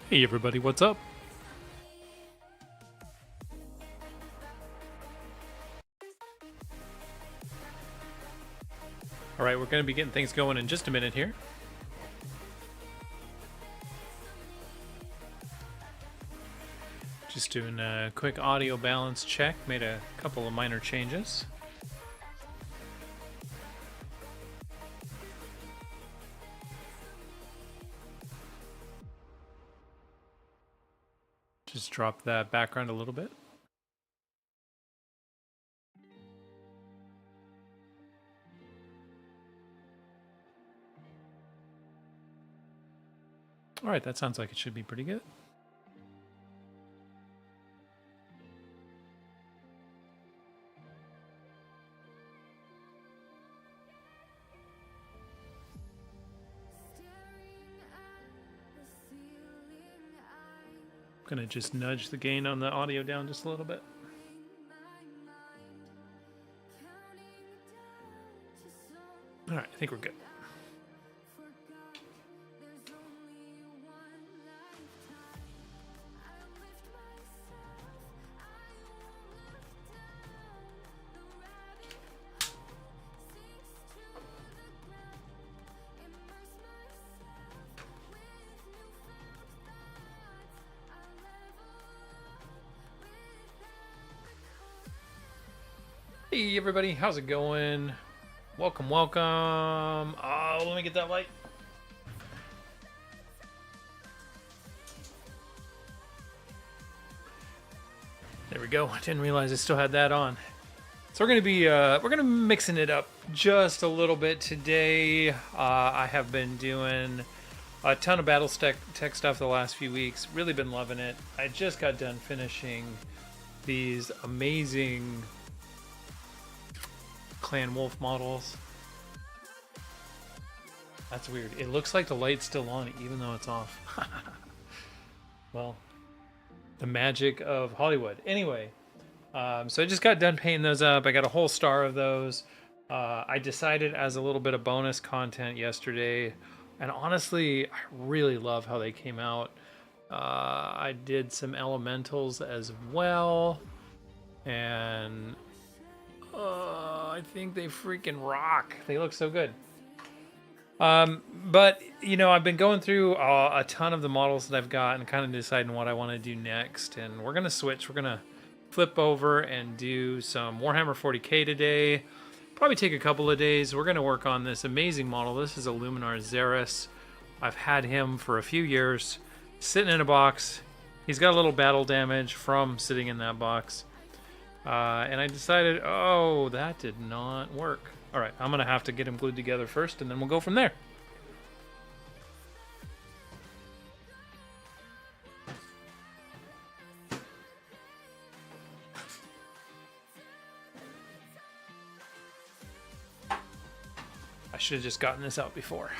Hey everybody, what's up? Alright, we're going to be getting things going in just a minute here. Just doing a quick audio balance check, made a couple of minor changes. Just drop that background a little bit. Alright, that sounds like it should be pretty good. I'm gonna just nudge the gain on the audio down just a little bit. Alright, I think we're good. Hey everybody, how's it going? Welcome, welcome. Oh, let me get that light. There we go. I didn't realize I still had that on. So we're gonna be mixing it up just a little bit today. I have been doing a ton of Battletech stuff the last few weeks. Really been loving it. I just got done finishing these amazing Clan Wolf models. That's weird. It looks like the light's still on even though it's off. Well, the magic of Hollywood. Anyway, so I just got done painting those up. I got a whole star of those. I decided as a little bit of bonus content yesterday, and honestly, I really love how they came out. I did some elementals as well, and I think they freaking rock. They look so good. But, you know, I've been going through a ton of the models that I've got and kind of deciding what I want to do next. And we're going to switch. We're going to flip over and do some Warhammer 40k today. Probably take a couple of days. We're going to work on this amazing model. This is Illuminor Szeras. I've had him for a few years, sitting in a box. He's got a little battle damage from sitting in that box. And I decided, oh, that did not work. All right, I'm going to have to get them glued together first, and then we'll go from there. I should have just gotten this out before.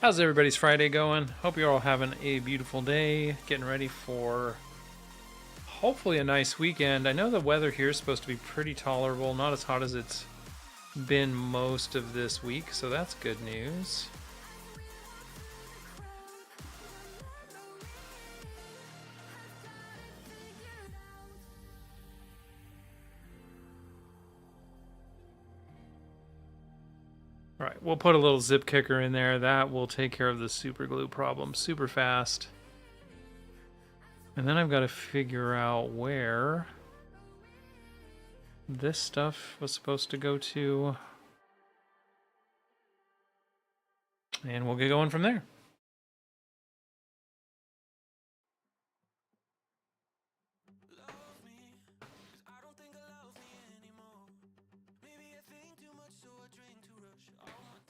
How's everybody's Friday going? Hope you're all having a beautiful day, getting ready for hopefully a nice weekend. I know the weather here is supposed to be pretty tolerable, not as hot as it's been most of this week, so that's good news. All right, we'll put a little zip kicker in there. That will take care of the super glue problem super fast. And then I've got to figure out where this stuff was supposed to go to. And we'll get going from there.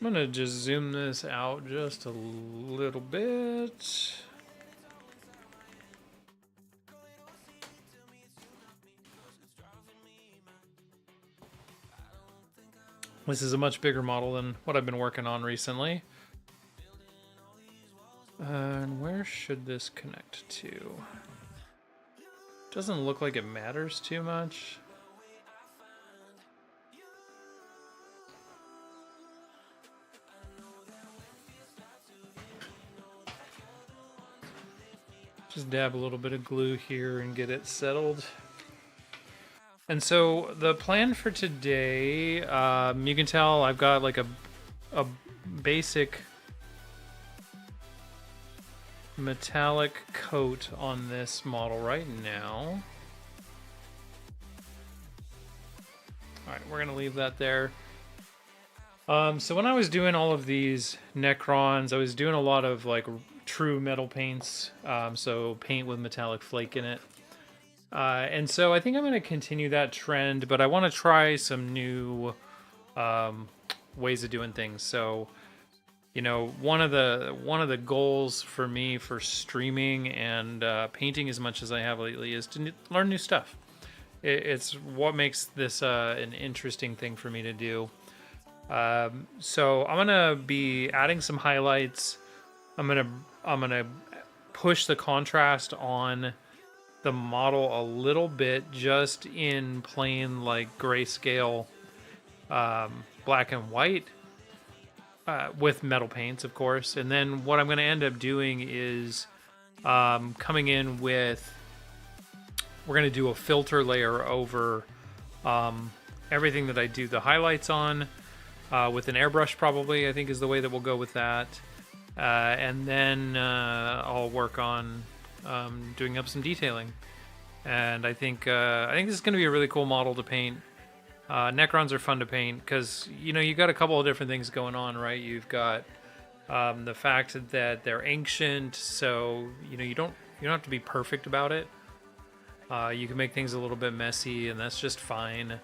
I'm going to just zoom this out just a little bit. This is a much bigger model than what I've been working on recently. And where should this connect to? Doesn't look like it matters too much. Just dab a little bit of glue here and get it settled. And so the plan for today, you can tell I've got like a basic metallic coat on this model right now. All right, we're gonna leave that there. So when I was doing all of these Necrons, I was doing a lot of like true metal paints, so paint with metallic flake in it. And so I think I'm going to continue that trend, but I want to try some new ways of doing things. So, you know, one of the goals for me for streaming and painting as much as I have lately is to learn new stuff. It's what makes this an interesting thing for me to do. So I'm gonna be adding some highlights. I'm gonna push the contrast on the model a little bit, just in plain like grayscale, black and white, with metal paints, of course. And then what I'm gonna end up doing is coming in with, we're gonna do a filter layer over everything that I do the highlights on. With an airbrush, probably, I think is the way that we'll go with that. And then I'll work on doing up some detailing. And I think this is going to be a really cool model to paint. Necrons are fun to paint because, you know, you got a couple of different things going on, right? You've got the fact that they're ancient, so you know you don't have to be perfect about it. You can make things a little bit messy, and that's just fine.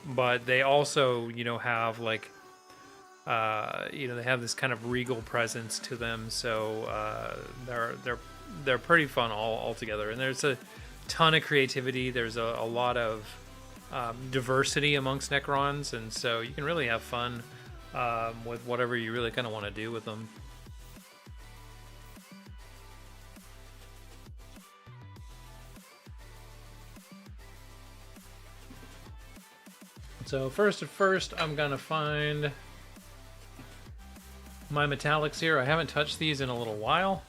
But they also, you know, have like, you know, they have this kind of regal presence to them. So they're pretty fun all together. And there's a ton of creativity. There's a lot of diversity amongst Necrons, and so you can really have fun with whatever you really kind of want to do with them. So first, I'm gonna find my metallics here. I haven't touched these in a little while.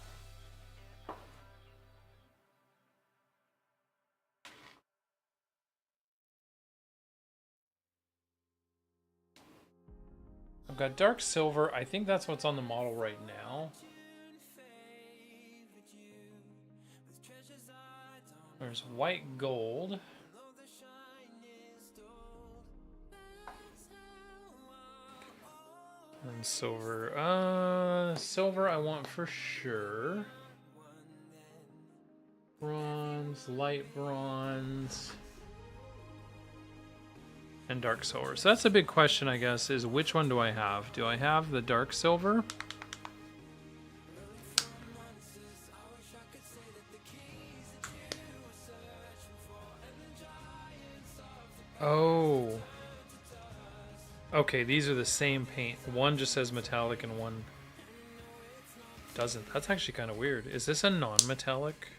I've got dark silver. I think that's what's on the model right now. There's white gold. And silver. Silver I want for sure. Bronze, light bronze, and dark silver. So that's a big question, I guess, is which one do I have? Do I have the dark silver? Oh. Okay, these are the same paint. One just says metallic and one doesn't. That's actually kind of weird. Is this a non-metallic?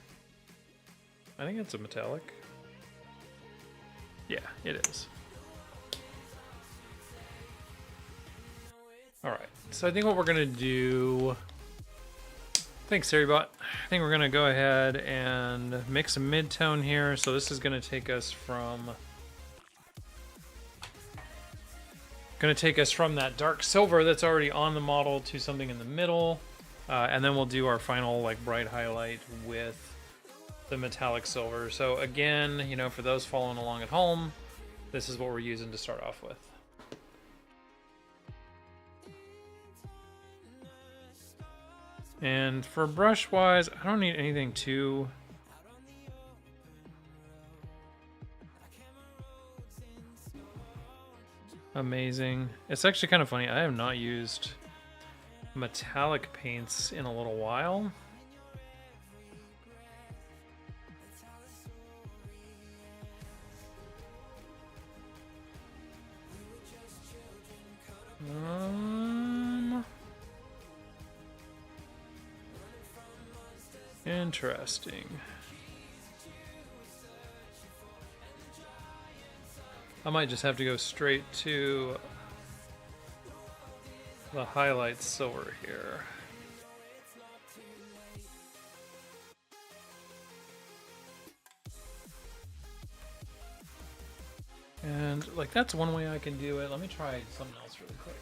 I think it's a metallic. Yeah, it is. Alright, so I think what we're going to do... Thanks, Seribot. I think we're going to go ahead and mix a mid-tone here. So this is going to take us from... that dark silver that's already on the model to something in the middle, and then we'll do our final like bright highlight with the metallic silver. So again, you know, for those following along at home, this is what we're using to start off with. And for brush wise, I don't need anything too amazing. It's actually kind of funny. I have not used metallic paints in a little while. Interesting. I might just have to go straight to the highlight silver here. And like that's one way I can do it. Let me try something else really quick.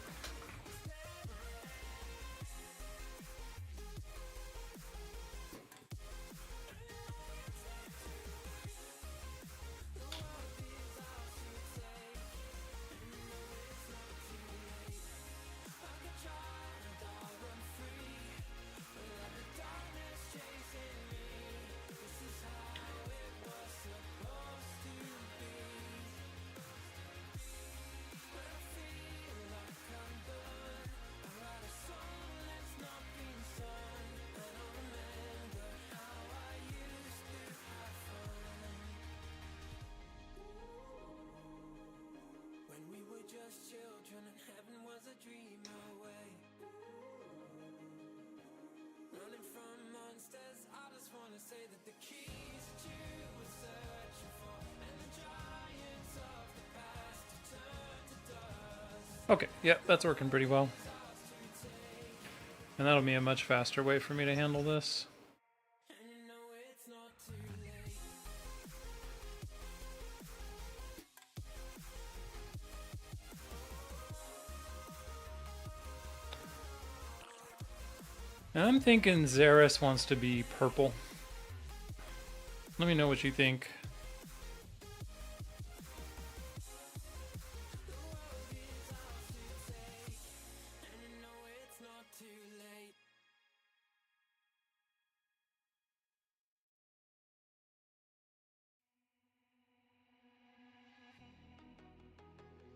Okay, yep, that's working pretty well. And that'll be a much faster way for me to handle this. And I'm thinking Szeras wants to be purple. Let me know what you think.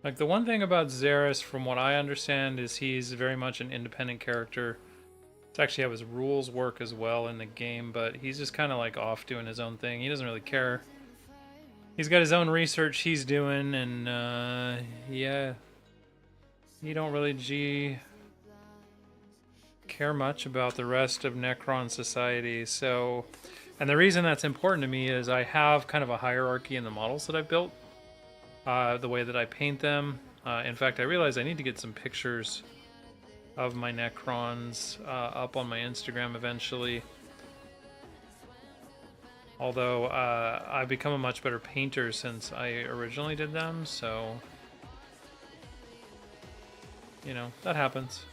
Like, the one thing about Szeras, from what I understand, is he's very much an independent character. It's actually how his rules work as well in the game, but he's just kind of like off doing his own thing. He doesn't really care. He's got his own research he's doing, and yeah, he don't really care much about the rest of Necron society. So, and the reason that's important to me is I have kind of a hierarchy in the models that I've built. The way that I paint them. In fact, I realized I need to get some pictures of my Necrons up on my Instagram eventually. Although I've become a much better painter since I originally did them, so you know, that happens.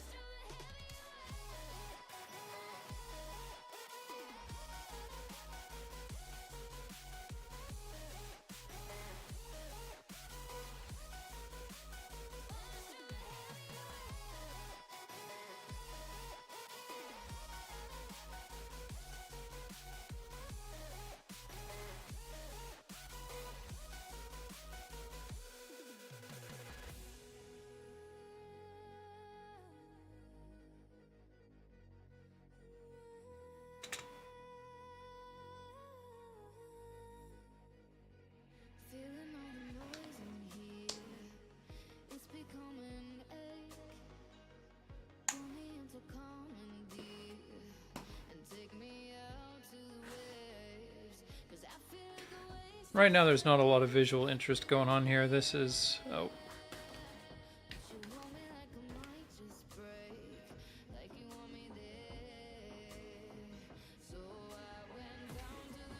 Right now there's not a lot of visual interest going on here. This is... oh.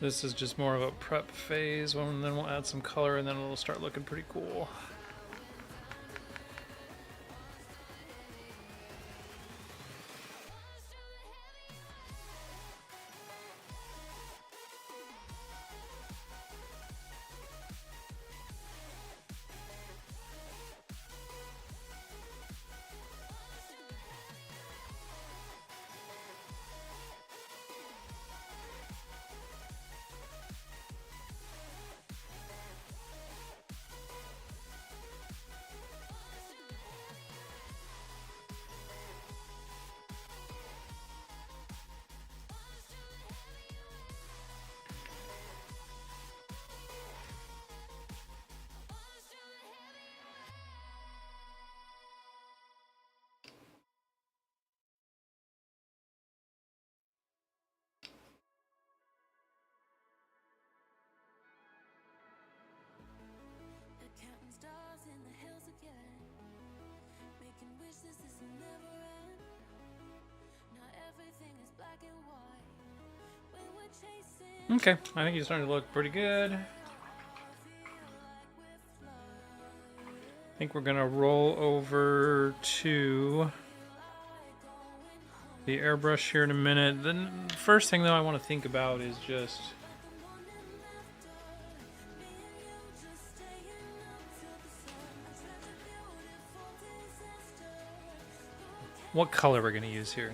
This is just more of a prep phase, and then we'll add some color and then it'll start looking pretty cool. Okay, I think he's starting to look pretty good. I think we're gonna roll over to the airbrush here in a minute. The first thing though I want to think about is just what color we're gonna use here.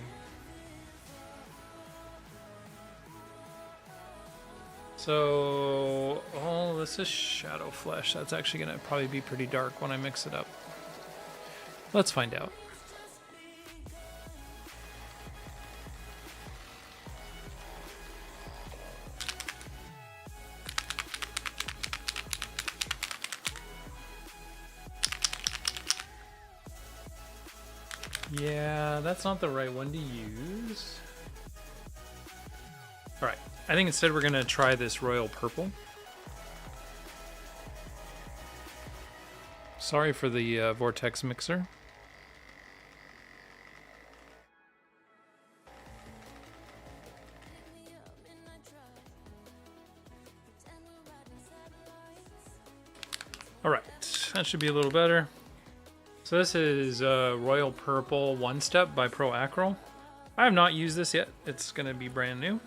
So, oh, this is Shadow Flesh. That's actually going to probably be pretty dark when I mix it up. Let's find out. Yeah, that's not the right one to use. All right. I think instead we're going to try this royal purple. Sorry for the vortex mixer. All right, that should be a little better. So this is Royal Purple One Step by Pro Acryl. I have not used this yet. It's going to be brand new.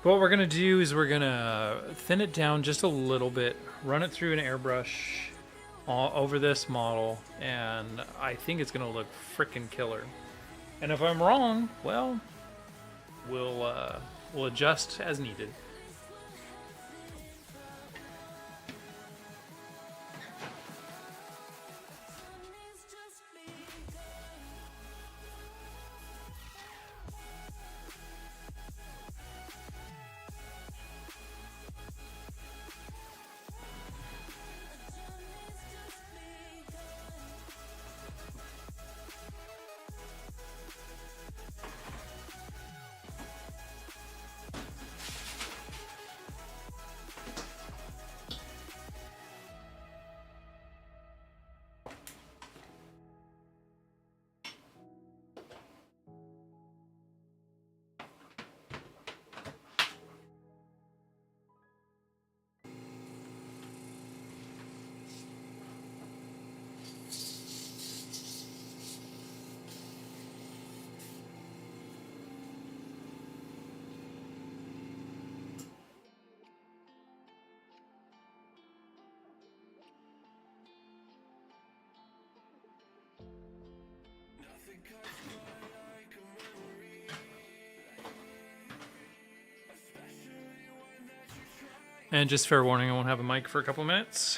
What we're going to do is we're going to thin it down just a little bit, run it through an airbrush all over this model, and I think it's going to look freaking killer. And if I'm wrong, well, we'll adjust as needed. And just fair warning, I won't have a mic for a couple minutes.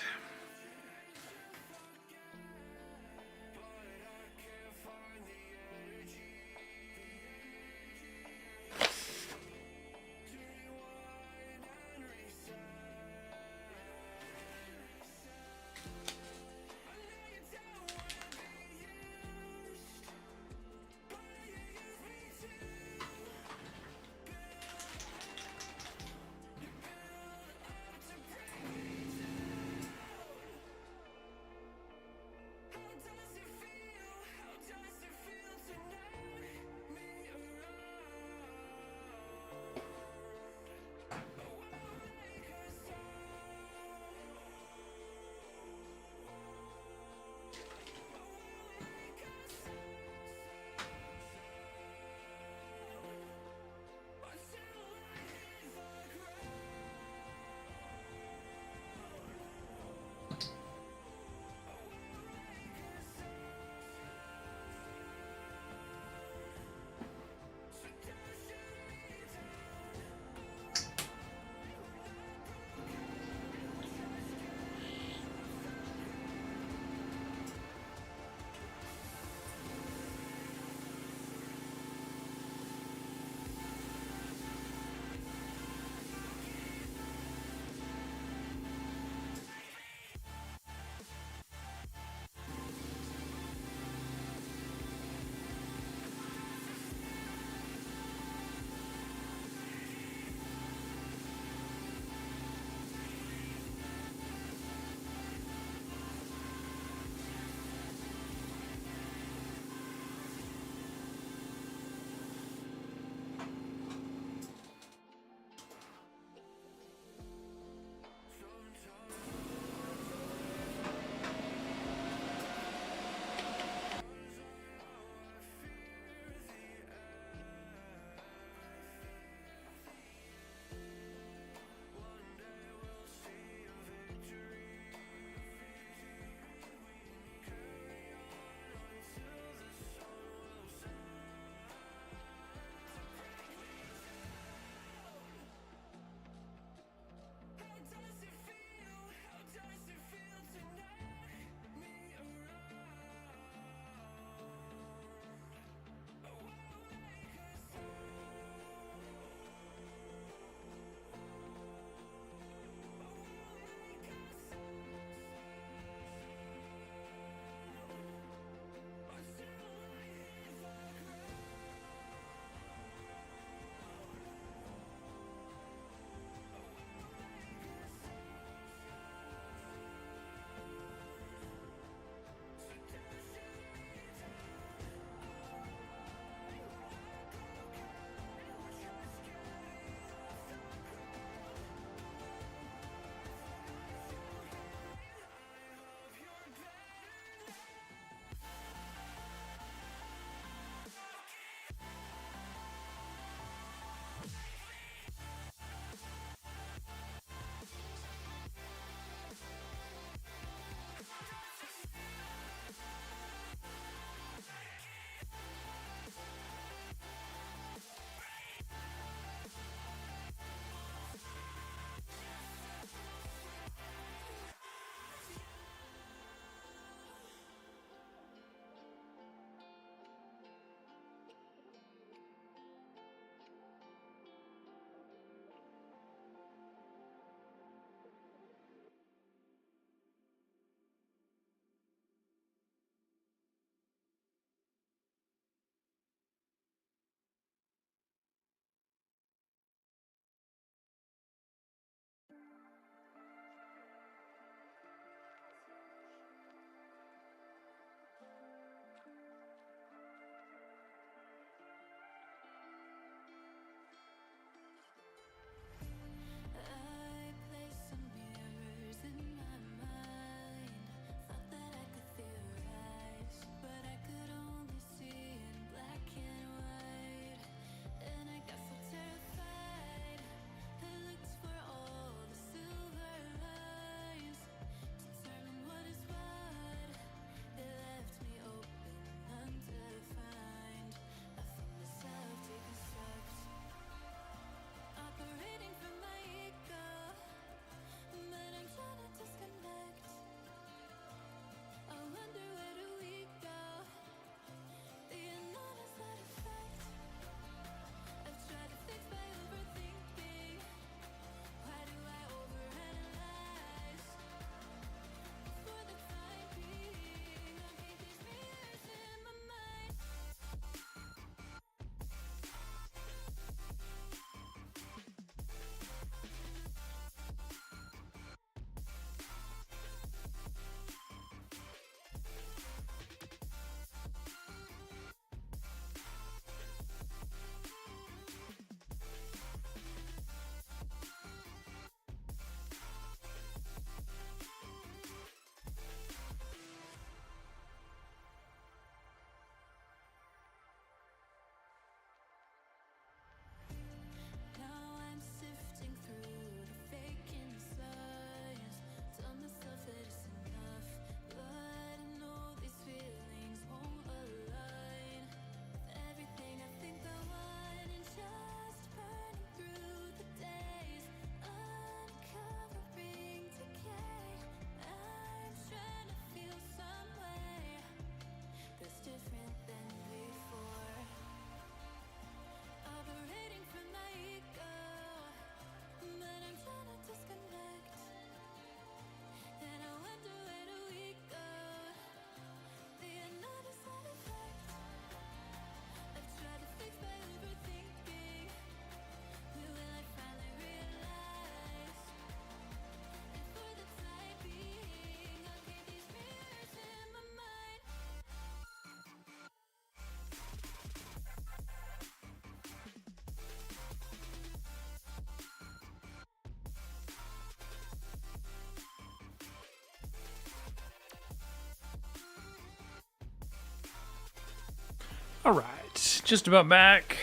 All right, just about back.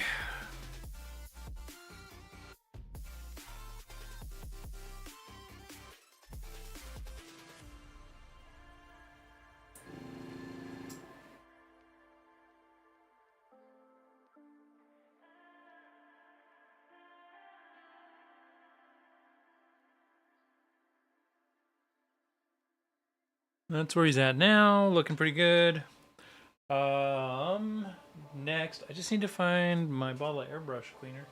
That's where he's at now, looking pretty good. Next, I just need to find my bottle of airbrush cleaner.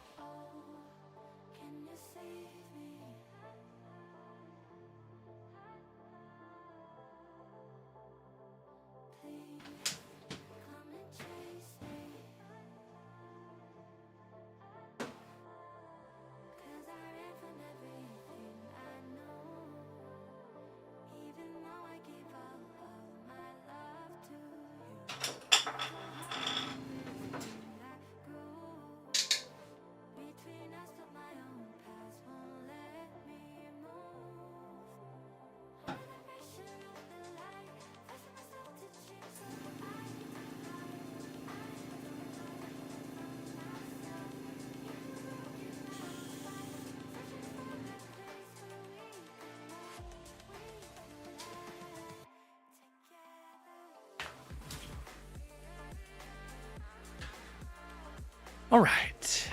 All right,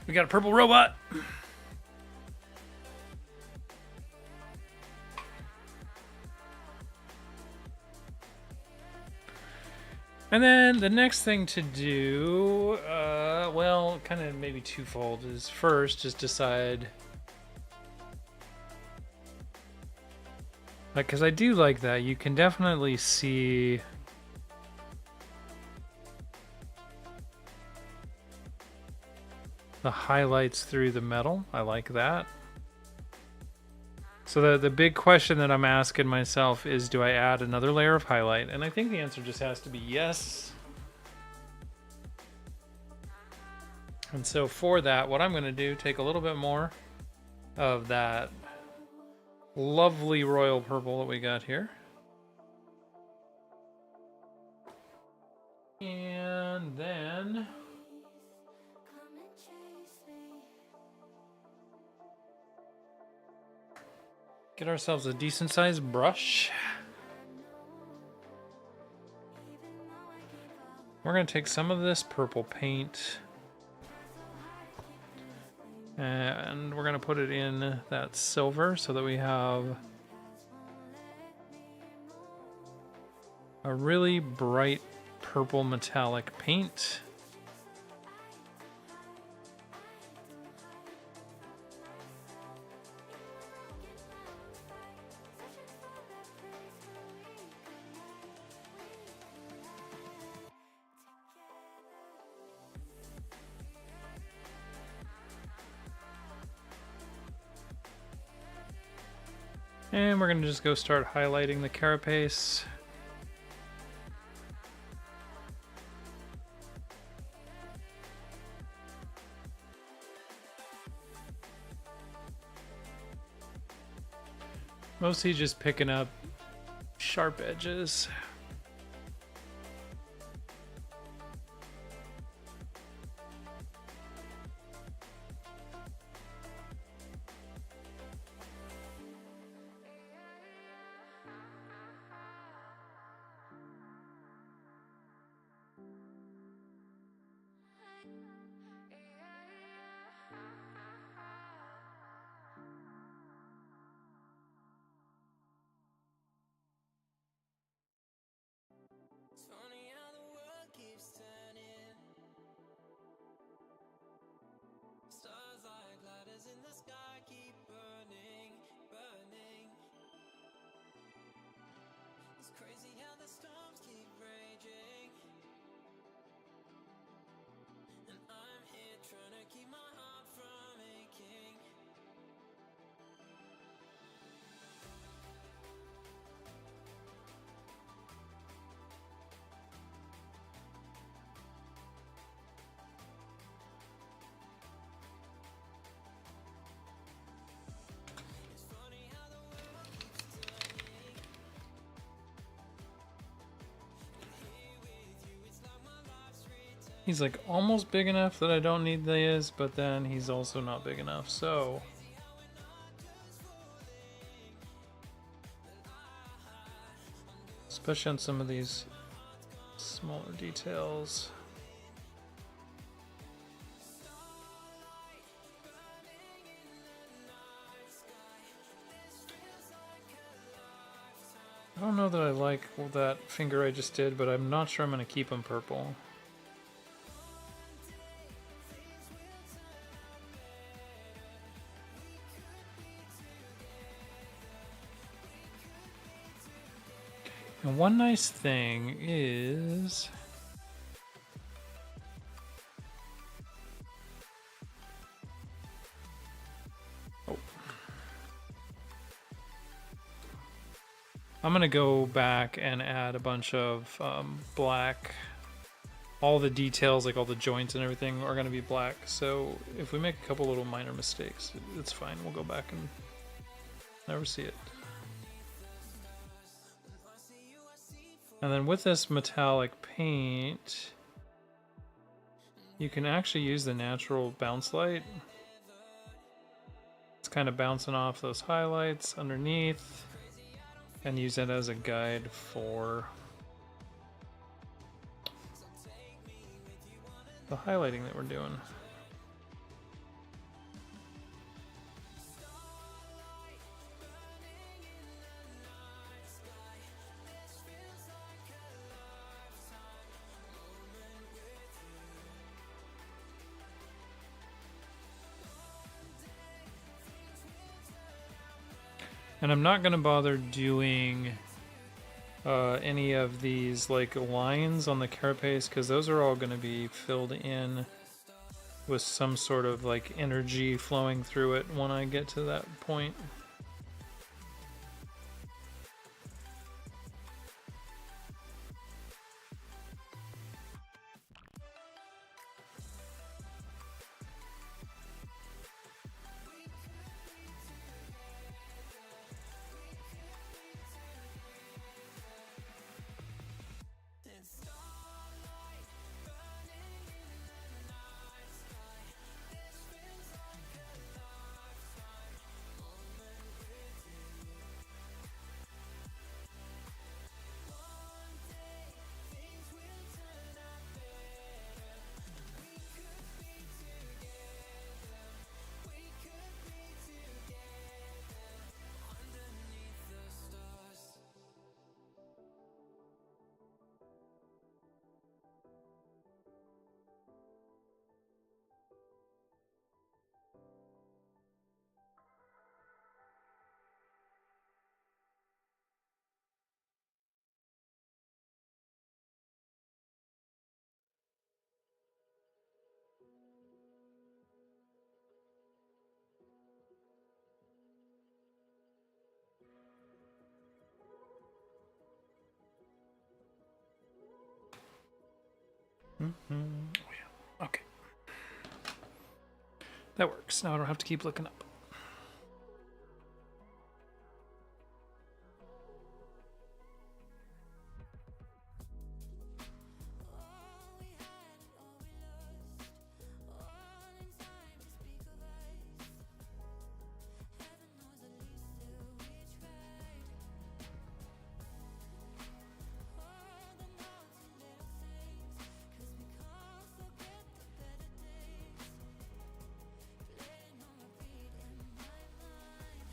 we got a purple robot. And then the next thing to do, well, kind of maybe twofold, is first just decide, like, because I do like that. You can definitely see the highlights through the metal. I like that. So the big question that I'm asking myself is, do I add another layer of highlight? And I think the answer just has to be yes. And so for that, what I'm going to do, take a little bit more of that lovely royal purple that we got here. And then get ourselves a decent sized brush. We're going to take some of this purple paint and we're going to put it in that silver so that we have a really bright purple metallic paint. And we're going to just go start highlighting the carapace. Mostly just picking up sharp edges. He's like almost big enough that I don't need this, but then he's also not big enough, so... Especially on some of these smaller details. I don't know that I like that finger I just did, but I'm not sure I'm going to keep him purple. And one nice thing is... I'm gonna go back and add a bunch of black. All the details, like all the joints and everything, are gonna be black. So if we make a couple little minor mistakes, it's fine. We'll go back and never see it. And then with this metallic paint, you can actually use the natural bounce light. It's kind of bouncing off those highlights underneath. And use it as a guide for the highlighting that we're doing. And I'm not going to bother doing any of these like lines on the carapace, because those are all going to be filled in with some sort of like energy flowing through it when I get to that point. Oh, yeah. Okay. That works. Now I don't have to keep looking up.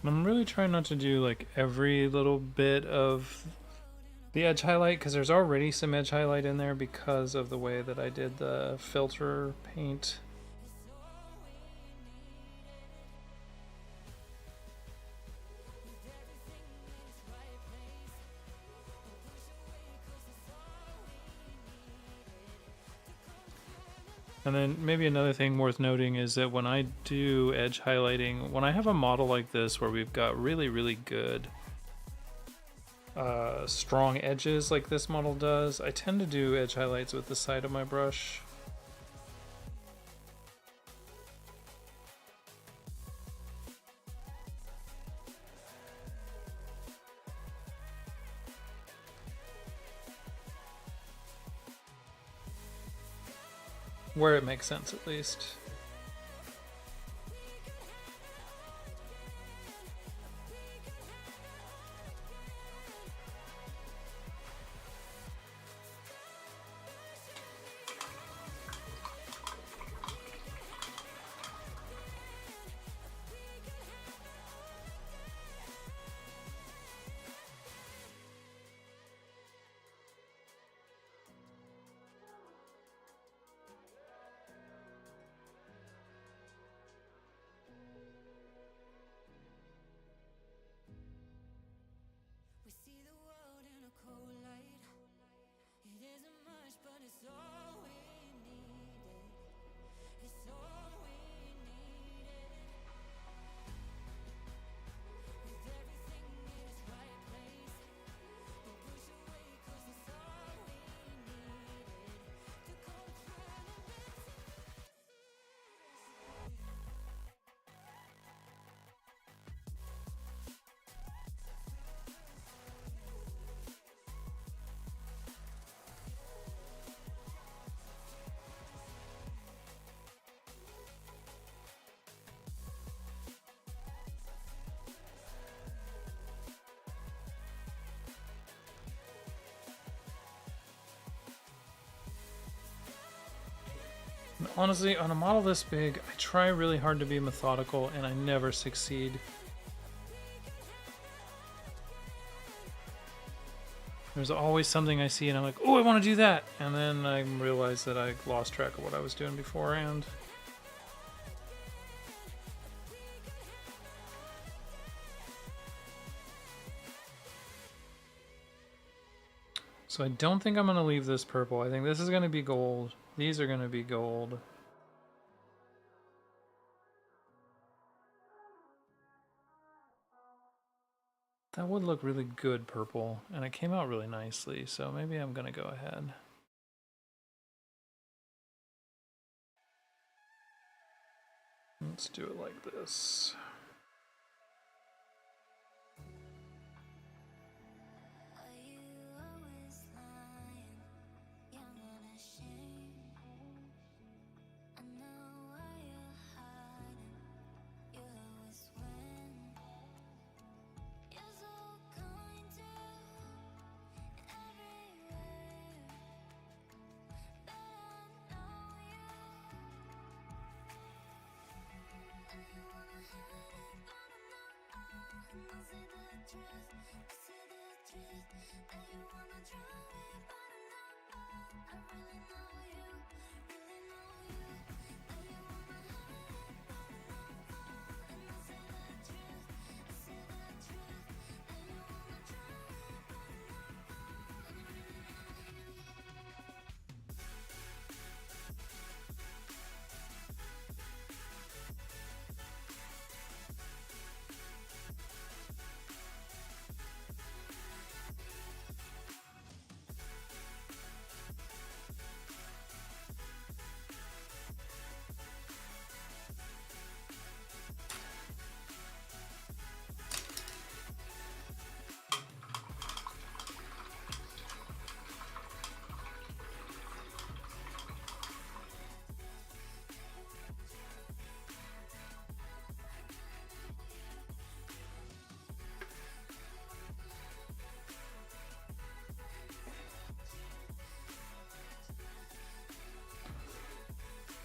I'm really trying not to do like every little bit of the edge highlight, because there's already some edge highlight in there because of the way that I did the filter paint. And then maybe another thing worth noting is that when I do edge highlighting, when I have a model like this where we've got really, really good strong edges like this model does, I tend to do edge highlights with the side of my brush. where it makes sense at least. Honestly, on a model this big, I try really hard to be methodical and I never succeed. There's always something I see and I'm like, oh, I want to do that. And then I realize that I lost track of what I was doing beforehand. So I don't think I'm going to leave this purple. I think this is going to be gold. These are going to be gold. That would look really good purple, and it came out really nicely, so maybe I'm going to go ahead. Let's do it like this.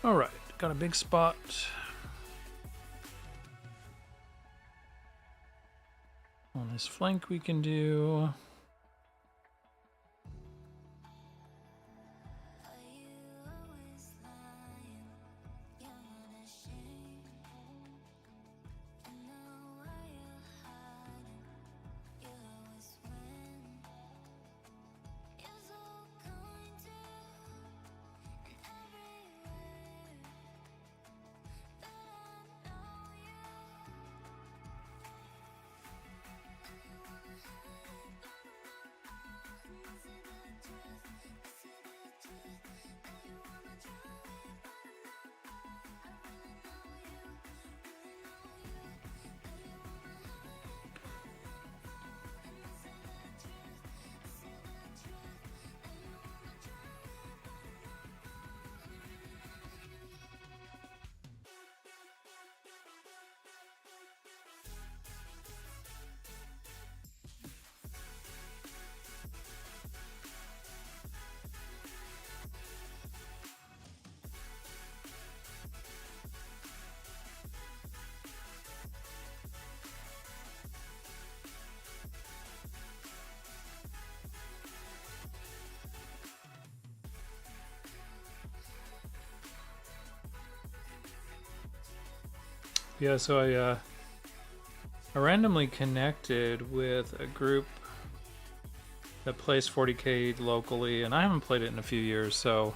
All right, got a big spot. On this flank we can do. Yeah, so I randomly connected with a group that plays 40k locally, and I haven't played it in a few years, so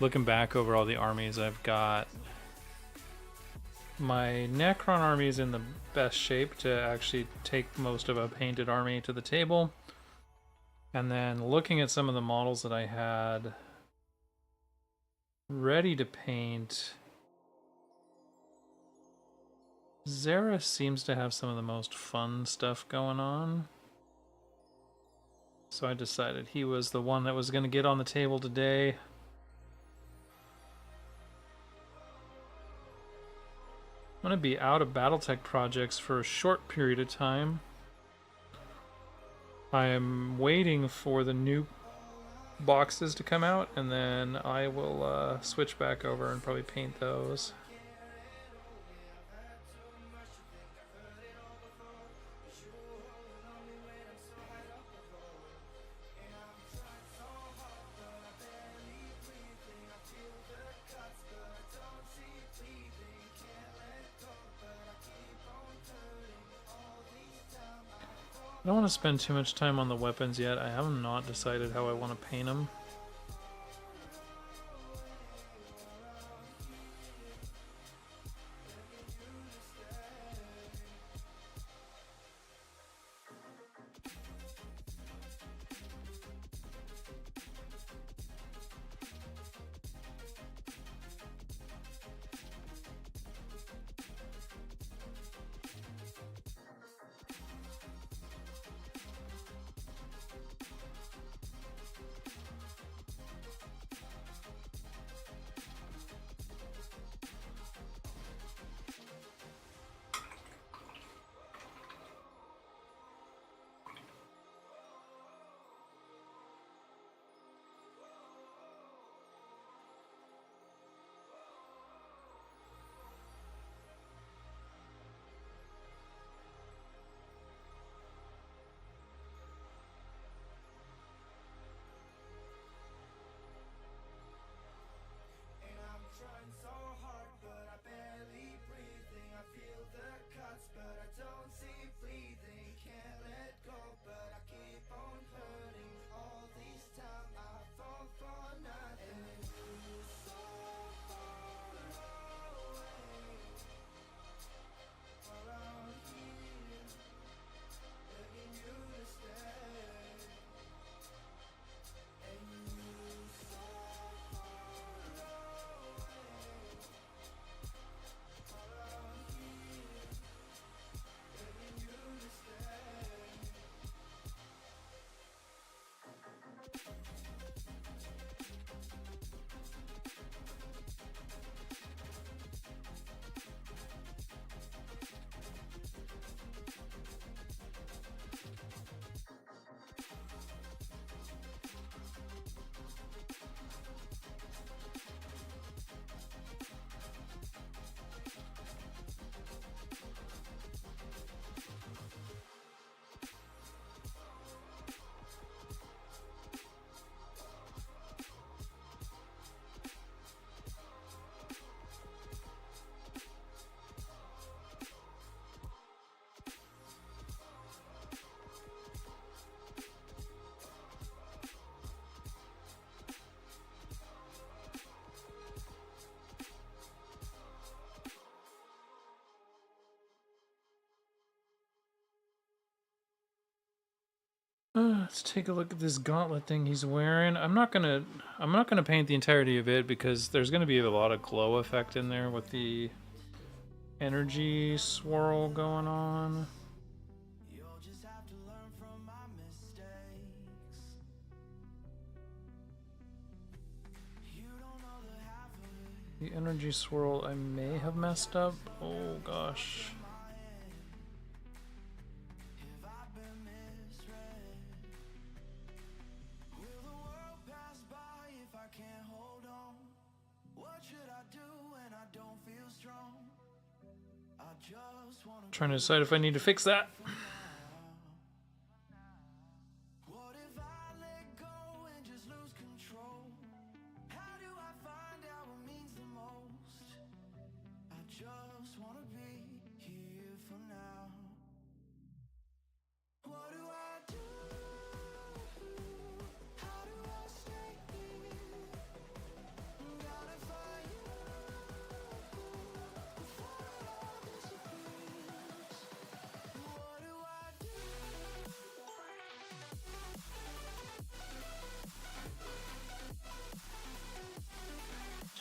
looking back over all the armies I've got, my Necron army is in the best shape to actually take most of a painted army to the table. And then looking at some of the models that I had ready to paint, Szeras seems to have some of the most fun stuff going on. So I decided he was the one that was going to get on the table today. I'm going to be out of Battletech projects for a short period of time. I'm waiting for the new boxes to come out, and then I will switch back over and probably paint those. I don't want to spend too much time on the weapons yet. I have not decided how I want to paint them. Let's take a look at this gauntlet thing he's wearing. I'm not gonna paint the entirety of it because there's gonna be a lot of glow effect in there with the energy swirl going on. The energy swirl I may have messed up. Oh gosh. Trying to decide if I need to fix that.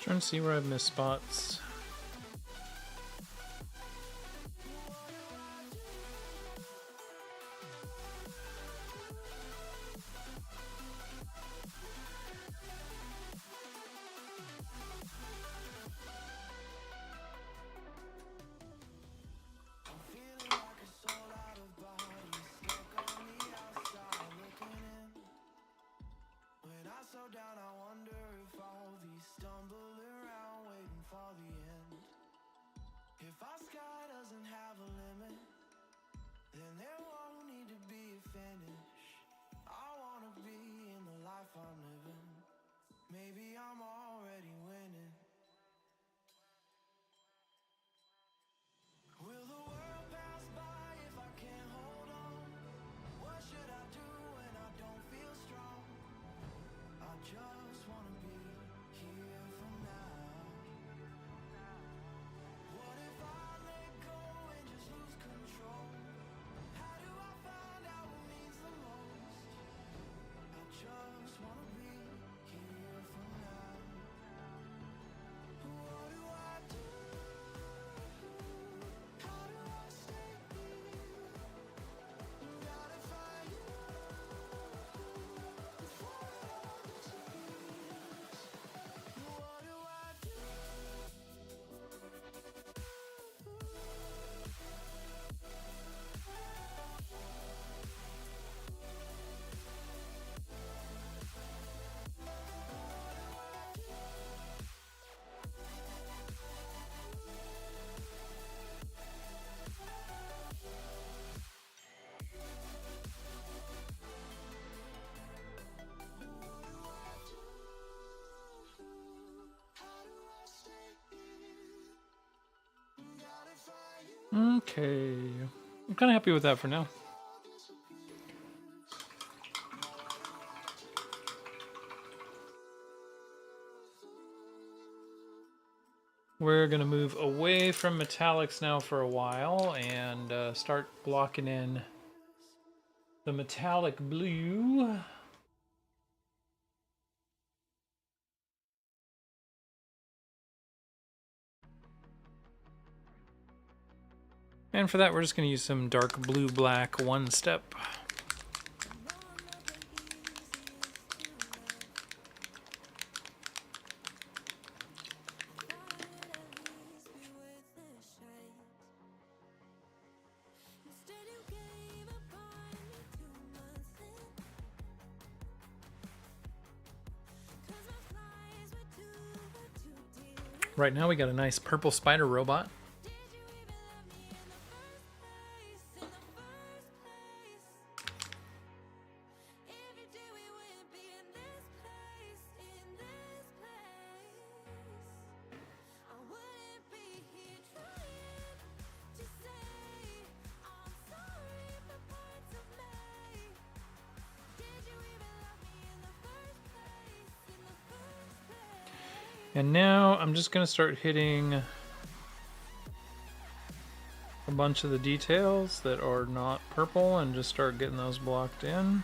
Trying to see where I've missed spots. Okay, I'm kind of happy with that for now. We're going to move away from metallics now for a while and start blocking in the metallic blue. And for that, we're just going to use some dark blue-black one-step. Right now we got a nice purple spider robot. And now I'm just going to start hitting a bunch of the details that are not purple and just start getting those blocked in.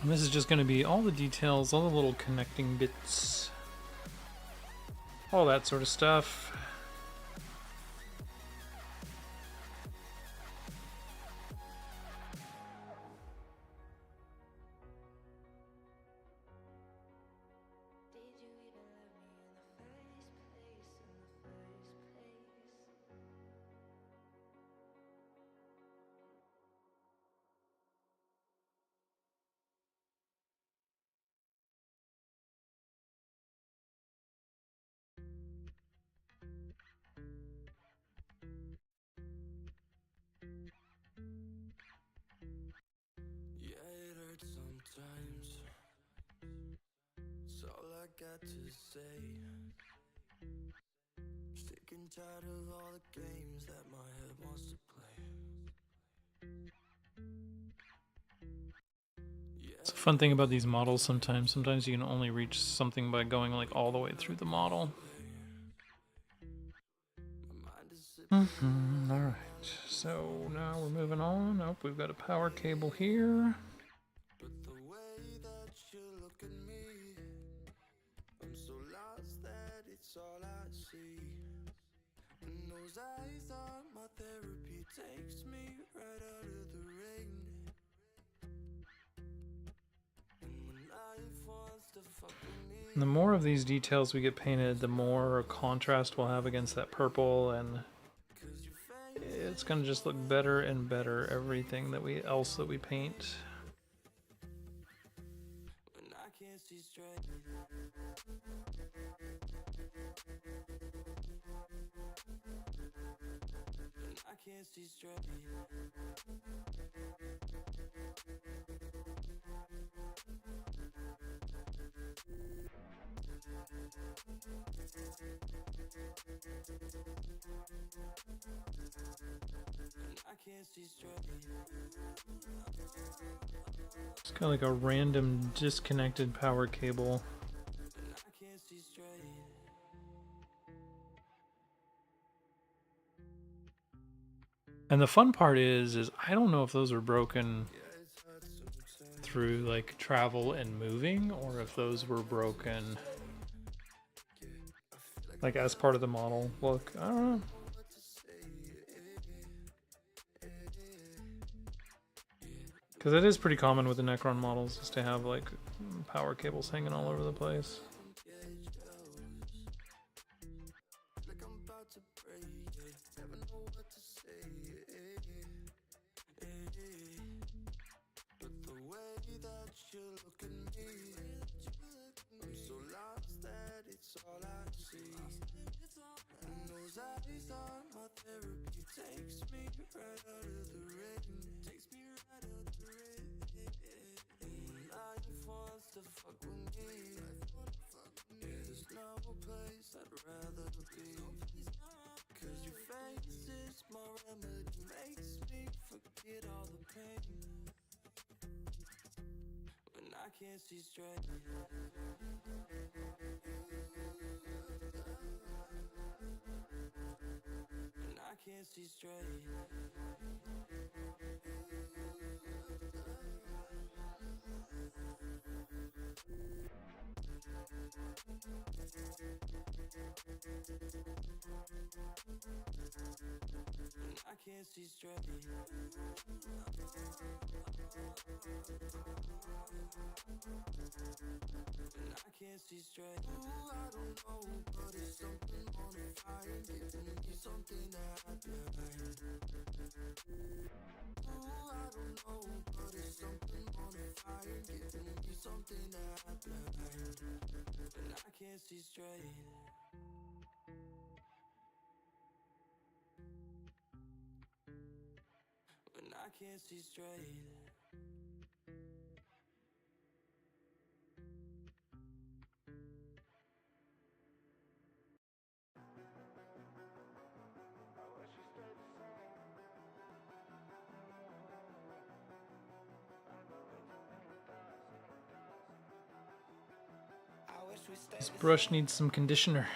And this is just going to be all the details, all the little connecting bits, all that sort of stuff. Got to say, sick and tired of all the games that my head wants to play. It's a fun thing about these models sometimes. Sometimes you can only reach something by going like all the way through the model. Alright, so now we're moving on. Oh, we've got a power cable here. All I see, and those eyes are my therapy, takes me right out of the rain. And when life wants to fuck with me, the more of these details we get painted, the more contrast we'll have against that purple, and it's gonna just look better and better everything that we paint. when I can't see straight. I can't see straight. I can't see straight. It's got like a random disconnected power cable. I can't see straight. And the fun part is I don't know if those are broken through like travel and moving, or if those were broken like as part of the model. Look, I don't know. Because it is pretty common with the Necron models is to have like power cables hanging all over the place. All I see, and those eyes are my therapy, takes me right out of the rain, takes me right out of the rain. And life wants to fuck with me, there's no place I'd rather be, 'cause your face is my remedy, makes me forget all the pain, when I can't see straight. I can't see straight. I can't see straight. I can't see straight. Ooh, I don't know, but it's something on the fire, giving me something that I blind. Ooh, I don't know, but it's something on the fire, giving me something that I blind. And I can't see straight. When I can't see straight. This brush needs some conditioner.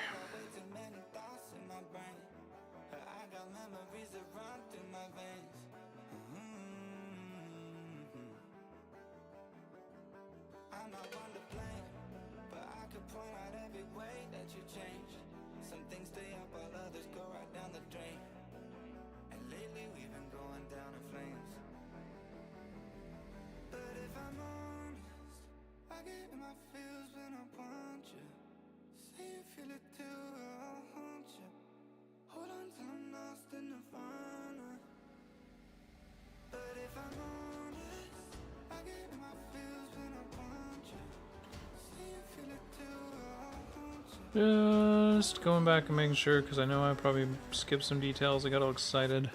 Just going back and making sure, because I know I probably skipped some details. I got all excited.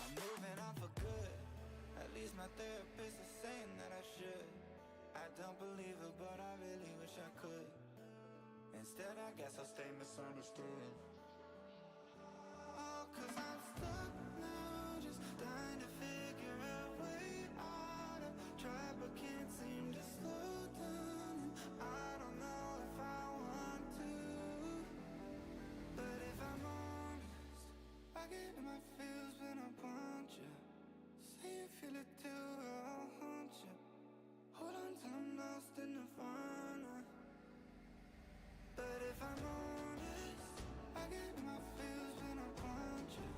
I'm moving on for good. At least my therapist is saying that I should. I don't believe it, but I really wish I could. Instead, I guess I'll stay misunderstood. Oh, 'cause I'm stuck now, just trying to figure a way out. I've tried but can't seem to slow down. I don't know if I want to. But if I'm honest, I get in my feels when I want you. Say you feel it too, I'll haunt you. Hold on till I'm lost in nirvana. But if I'm honest, I get in my feels when I want you.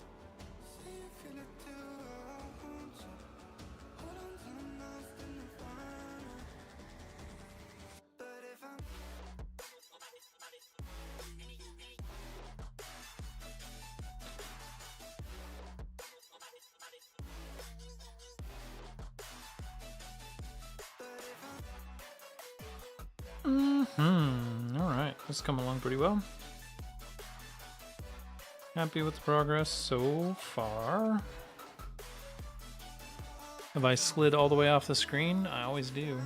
Say you feel it too, I'll haunt you. Hold on till I'm lost in nirvana. But if I'm Alright, that's come along pretty well. Happy with the progress so far. Have I slid all the way off the screen? I always do.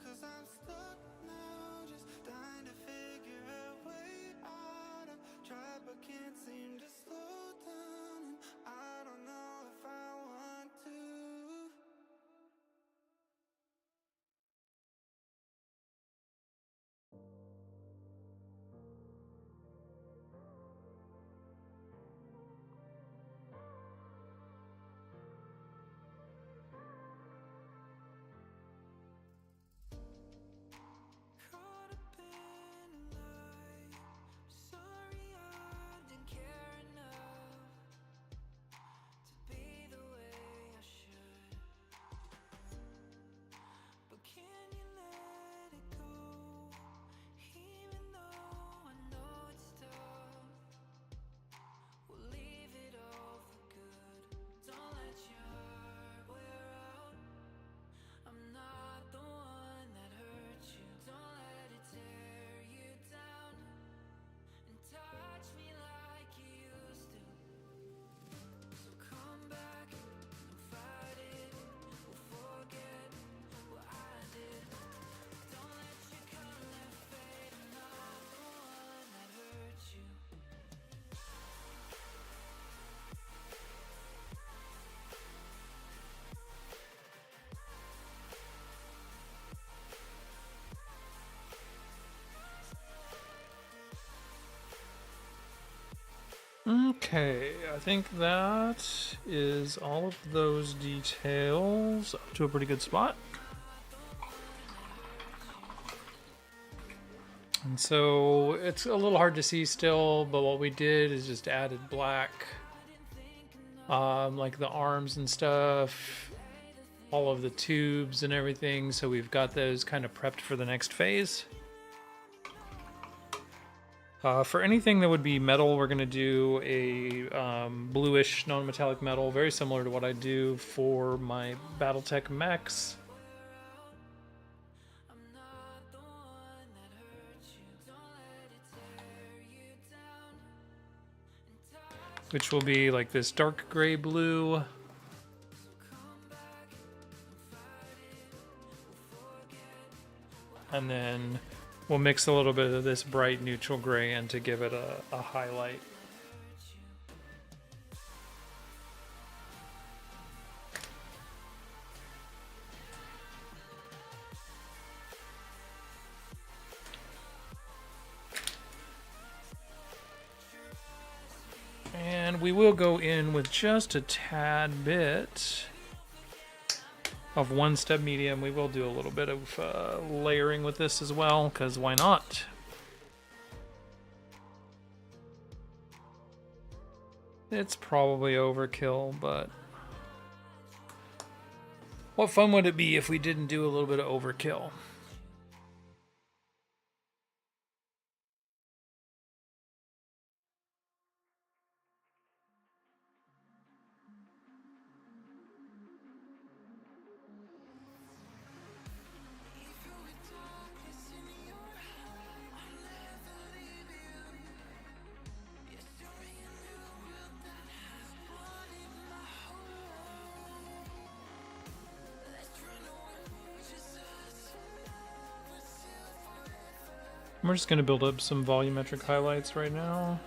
Cause I'm stuck now, just trying to figure a way out. I've tried but can't seem to slow down. And I don't know if I want to. Caught up in a lie. Sorry I didn't care enough to be the way I should. But can you let it go? Even though I know it's tough, we'll leave it all for good. Don't let your heart wear out. I'm not the one that hurt you. Don't let it tear you down and touch me like you used to. So come back and fight it. We'll forget what I did. Don't let your color fade. I'm not the one that hurt you. Okay, I think that is all of those details up to a pretty good spot. And so it's a little hard to see still, but what we did is just added black, like the arms and stuff, all of the tubes and everything. So we've got those kind of prepped for the next phase. For anything that would be metal, we're going to do a bluish non-metallic metal, very similar to what I do for my Battletech mechs. I'm not the one that hurt you. Don't let it tear you down and touch. Which will be like this dark gray blue. Come back and fight it. We'll forget what And then we'll mix a little bit of this bright neutral gray in to give it a highlight. And we will go in with just a tad bit of one step medium. We will do a little bit of layering with this as well, because why not? It's probably overkill, but what fun would it be if we didn't do a little bit of overkill? We're just going to build up some volumetric highlights right now.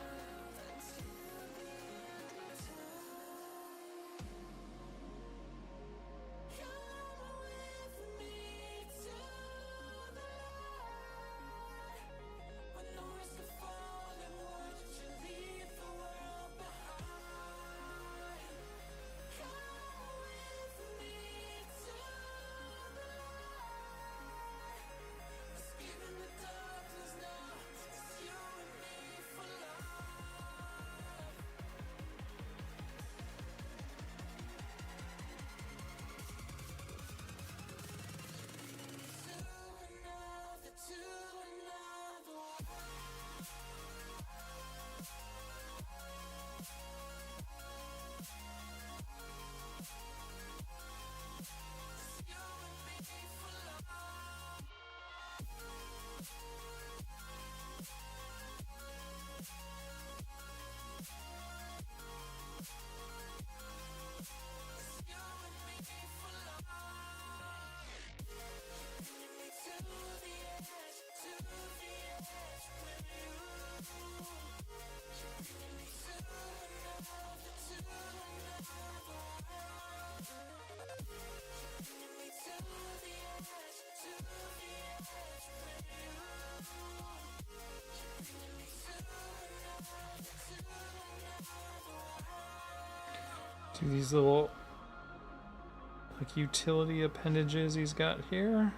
Do these little like utility appendages he's got here.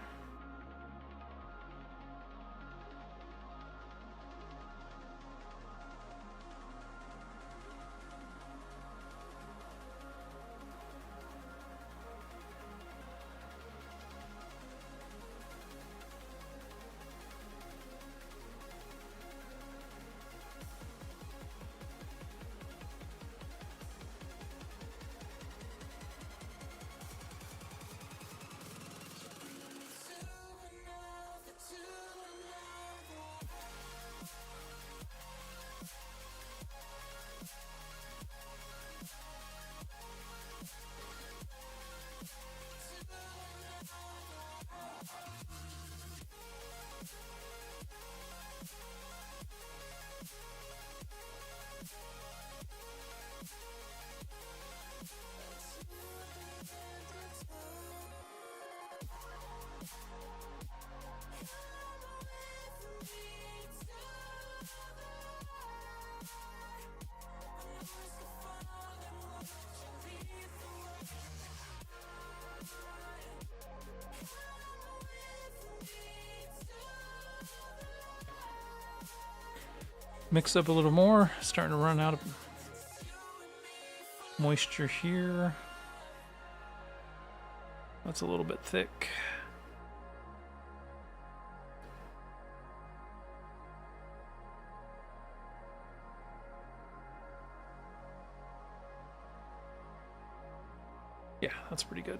Mix up a little more, starting to run out of moisture here. That's a little bit thick. Yeah, that's pretty good.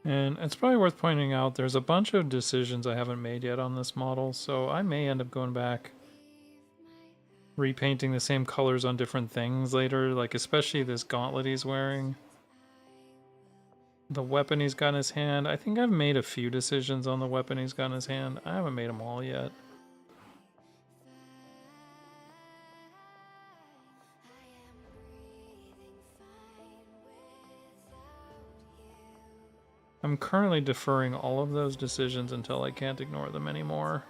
And it's probably worth pointing out there's a bunch of decisions I haven't made yet on this model, so I may end up going back repainting the same colors on different things later, like especially this gauntlet he's wearing. The weapon he's got in his hand. I think I've made a few decisions on the weapon he's got in his hand. I haven't made them all yet. I'm currently deferring all of those decisions until I can't ignore them anymore.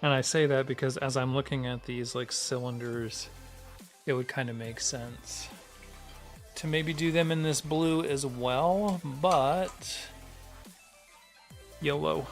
And I say that because as I'm looking at these like cylinders, it would kind of make sense to maybe do them in this blue as well, but YOLO.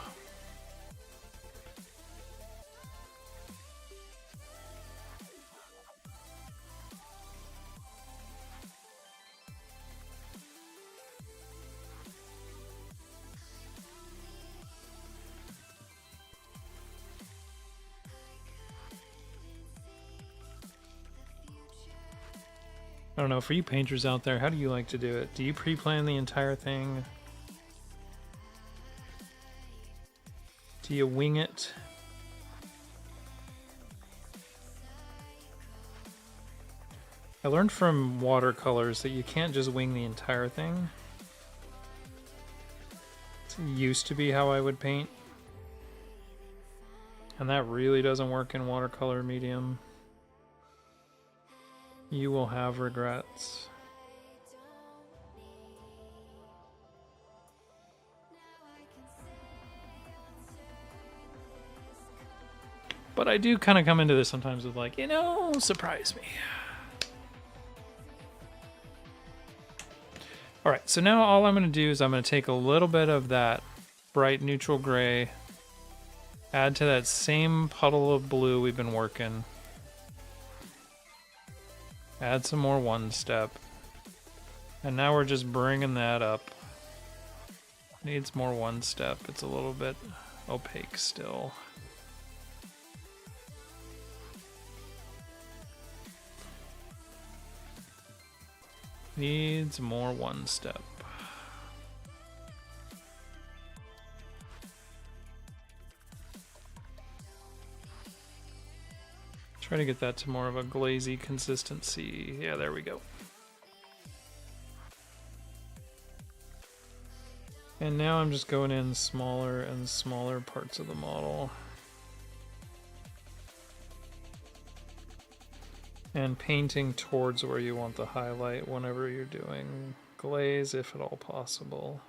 I don't know, for you painters out there, how do you like to do it? Do you pre-plan the entire thing? Do you wing it? I learned from watercolors that you can't just wing the entire thing. It used to be how I would paint. And that really doesn't work in watercolor medium. You will have regrets. But I do kind of come into this sometimes with like, surprise me. Alright, so now all I'm going to do is I'm going to take a little bit of that bright neutral gray, add to that same puddle of blue we've been working. Add some more one step. And now we're just bringing that up. Needs more one step. It's a little bit opaque still. Needs more one step. Try to get that to more of a glazy consistency. Yeah, there we go. And now I'm just going in smaller and smaller parts of the model. And painting towards where you want the highlight whenever you're doing glaze, if at all possible.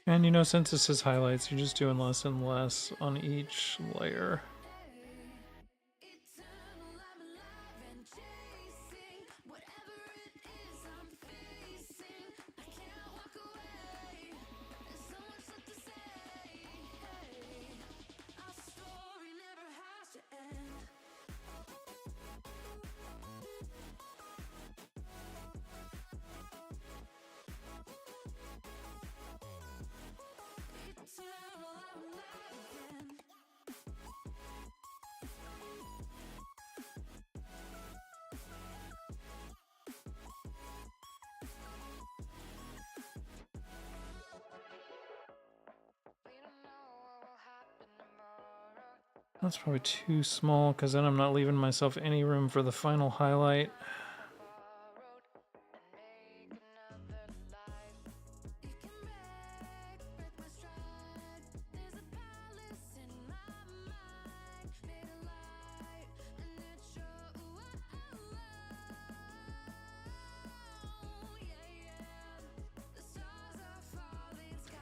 And since this is highlights, you're just doing less and less on each layer. That's probably too small because then I'm not leaving myself any room for the final highlight.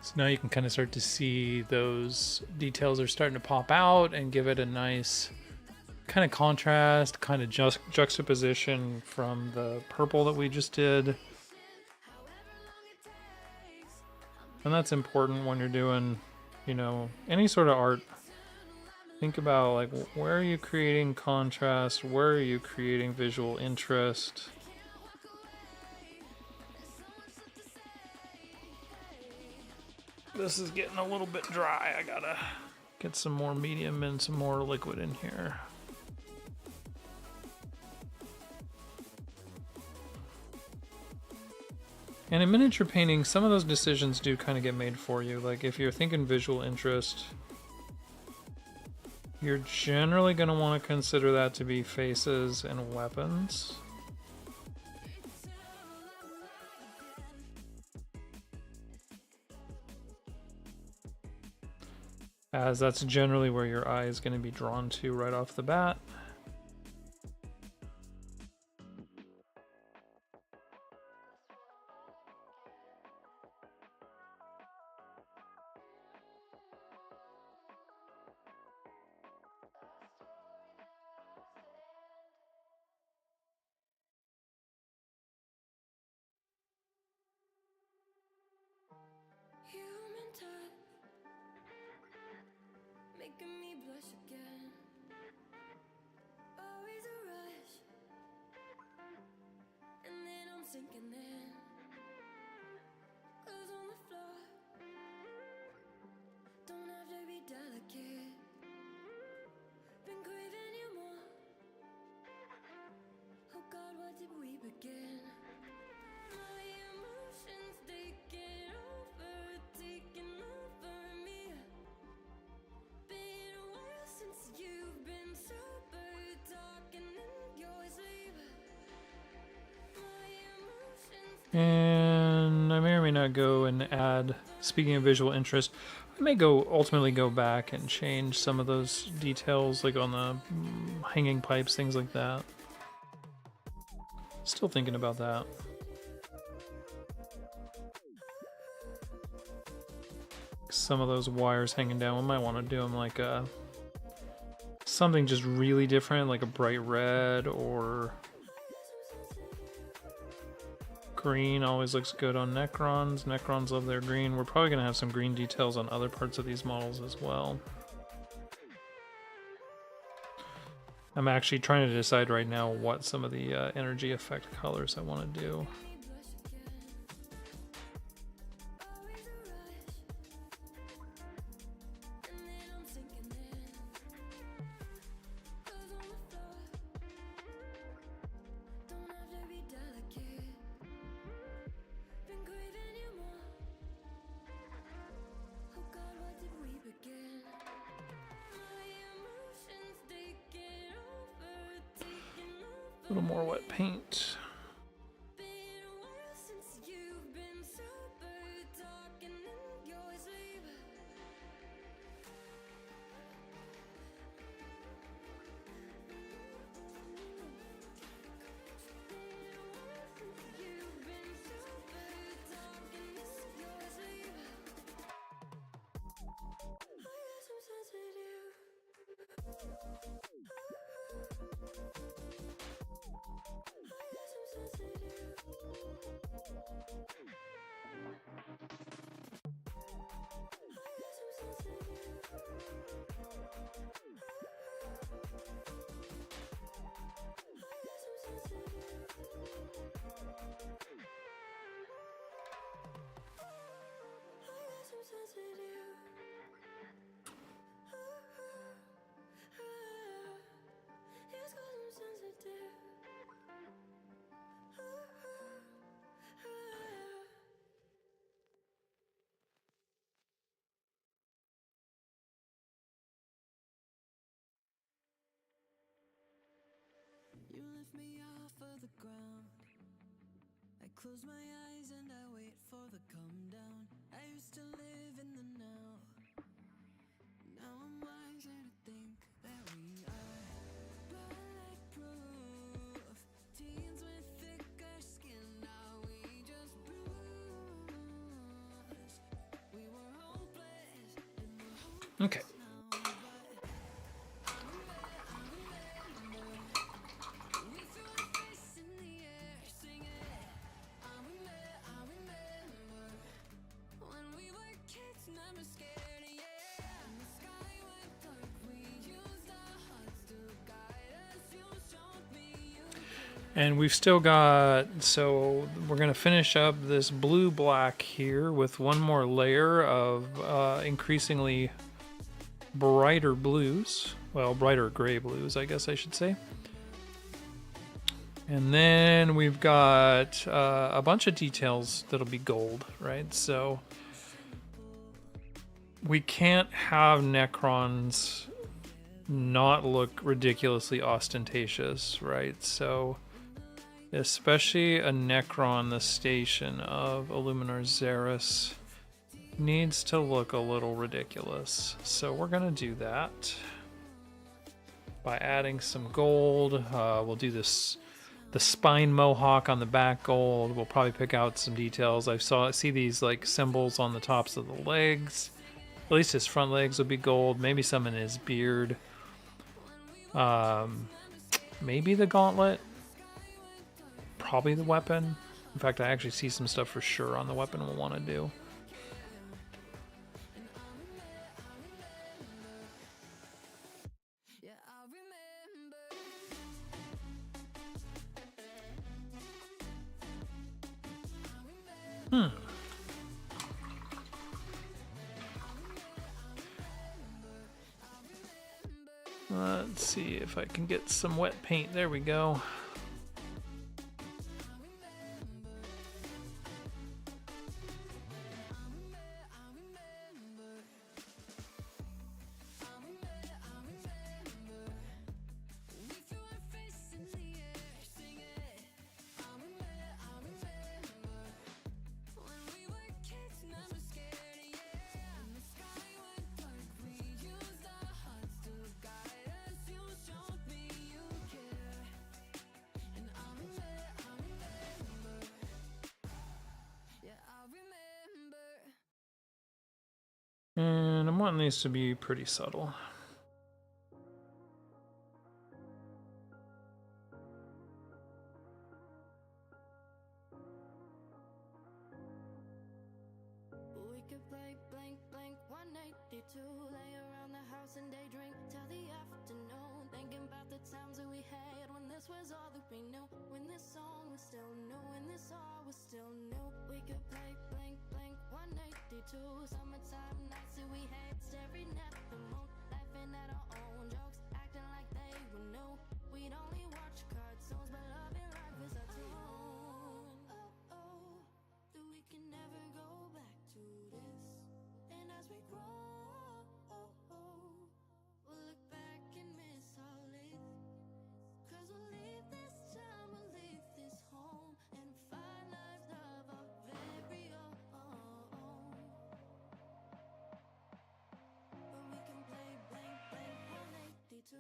So now you can kind of start to see those details are starting to pop out and give it a nice kind of contrast, kind of juxtaposition from the purple that we just did. And that's important when you're doing, you know, any sort of art. Think about like, where are you creating contrast? Where are you creating visual interest? This is getting a little bit dry. I gotta get some more medium and some more liquid in here. And in miniature painting, some of those decisions do kind of get made for you. Like if you're thinking visual interest, you're generally going to want to consider that to be faces and weapons. As that's generally where your eye is going to be drawn to right off the bat. Human touch, making me blush again. Always a rush, and then I'm sinking in. Clothes on the floor, don't have to be delicate. Been craving you more. Oh God, what did we begin? My emotions taking over me. Been a while since you've been sober, talking in your sleep. My emotions. And I may or may not go and add, speaking of visual interest, I may ultimately go back and change some of those details, like on the hanging pipes, things like that. Still thinking about that. Some of those wires hanging down, we might want to do them like something just really different, like a bright red or green. Always looks good on Necrons. Necrons love their green. We're probably going to have some green details on other parts of these models as well. I'm actually trying to decide right now what some of the energy effect colors I want to do. A little more wet paint. You lift me off of the ground. I close my eyes and I wait for the come down. I used to live in the now. Now I'm wiser to think that we are bulletproof. Teens with thicker skin, now we just bruise. We were Okay. And we've still got, so we're going to finish up this blue-black here with one more layer of increasingly brighter blues. Well, brighter gray blues, I guess I should say. And then we've got a bunch of details that'll be gold, right? So we can't have Necrons not look ridiculously ostentatious, right? So especially a Necron, the station of Illuminor Szeras, needs to look a little ridiculous. So we're gonna do that by adding some gold. We'll do this, the spine mohawk on the back gold. We'll probably pick out some details. See these like symbols on the tops of the legs. At least his front legs will be gold. Maybe some in his beard. Maybe the gauntlet. Probably the weapon. In fact, I actually see some stuff for sure on the weapon we'll want to do. Let's see if I can get some wet paint. There we go. And I'm wanting these to be pretty subtle. We could play blank, blank 182, lay around the house and day drink till the afternoon, thinking about the times that we had when this was all that we knew, when this song was still new, when this all was still new. We could play blank, blank 182, summertime nights that we had, staring at the moon, laughing at our own jokes, acting like they were new. We'd only watch cartoons, but loving life is our tune. Oh, oh, that we can never go back to this. And as we grow, we'll look back and miss all it. Cause we'll leave this time, we'll leave this home, and find lives of our very own. But we can play blank, blank 182.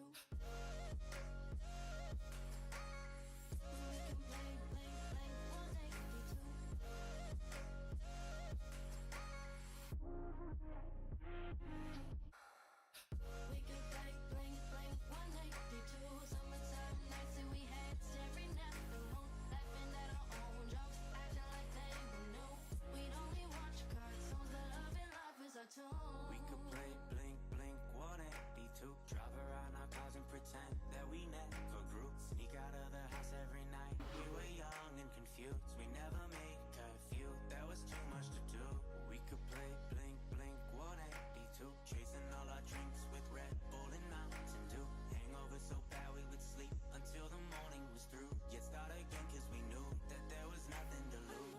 We could play blank, blank 182, summertime nights that we had, staring at the moon, laughing at our own jokes, acting like they were new. We'd only watch cartoons, but loving life is our tune. We could play blink, blink 182, drive around our cars and pretend that we never grew, sneak out of the house every night. We were young and confused, we never made curfew, there was too much to do. We could play blink, blink 182, chasing all our drinks with Red Bull and Mountain Dew, hangover so bad we would sleep until the morning was through, yet start again cause we knew that there was nothing to lose.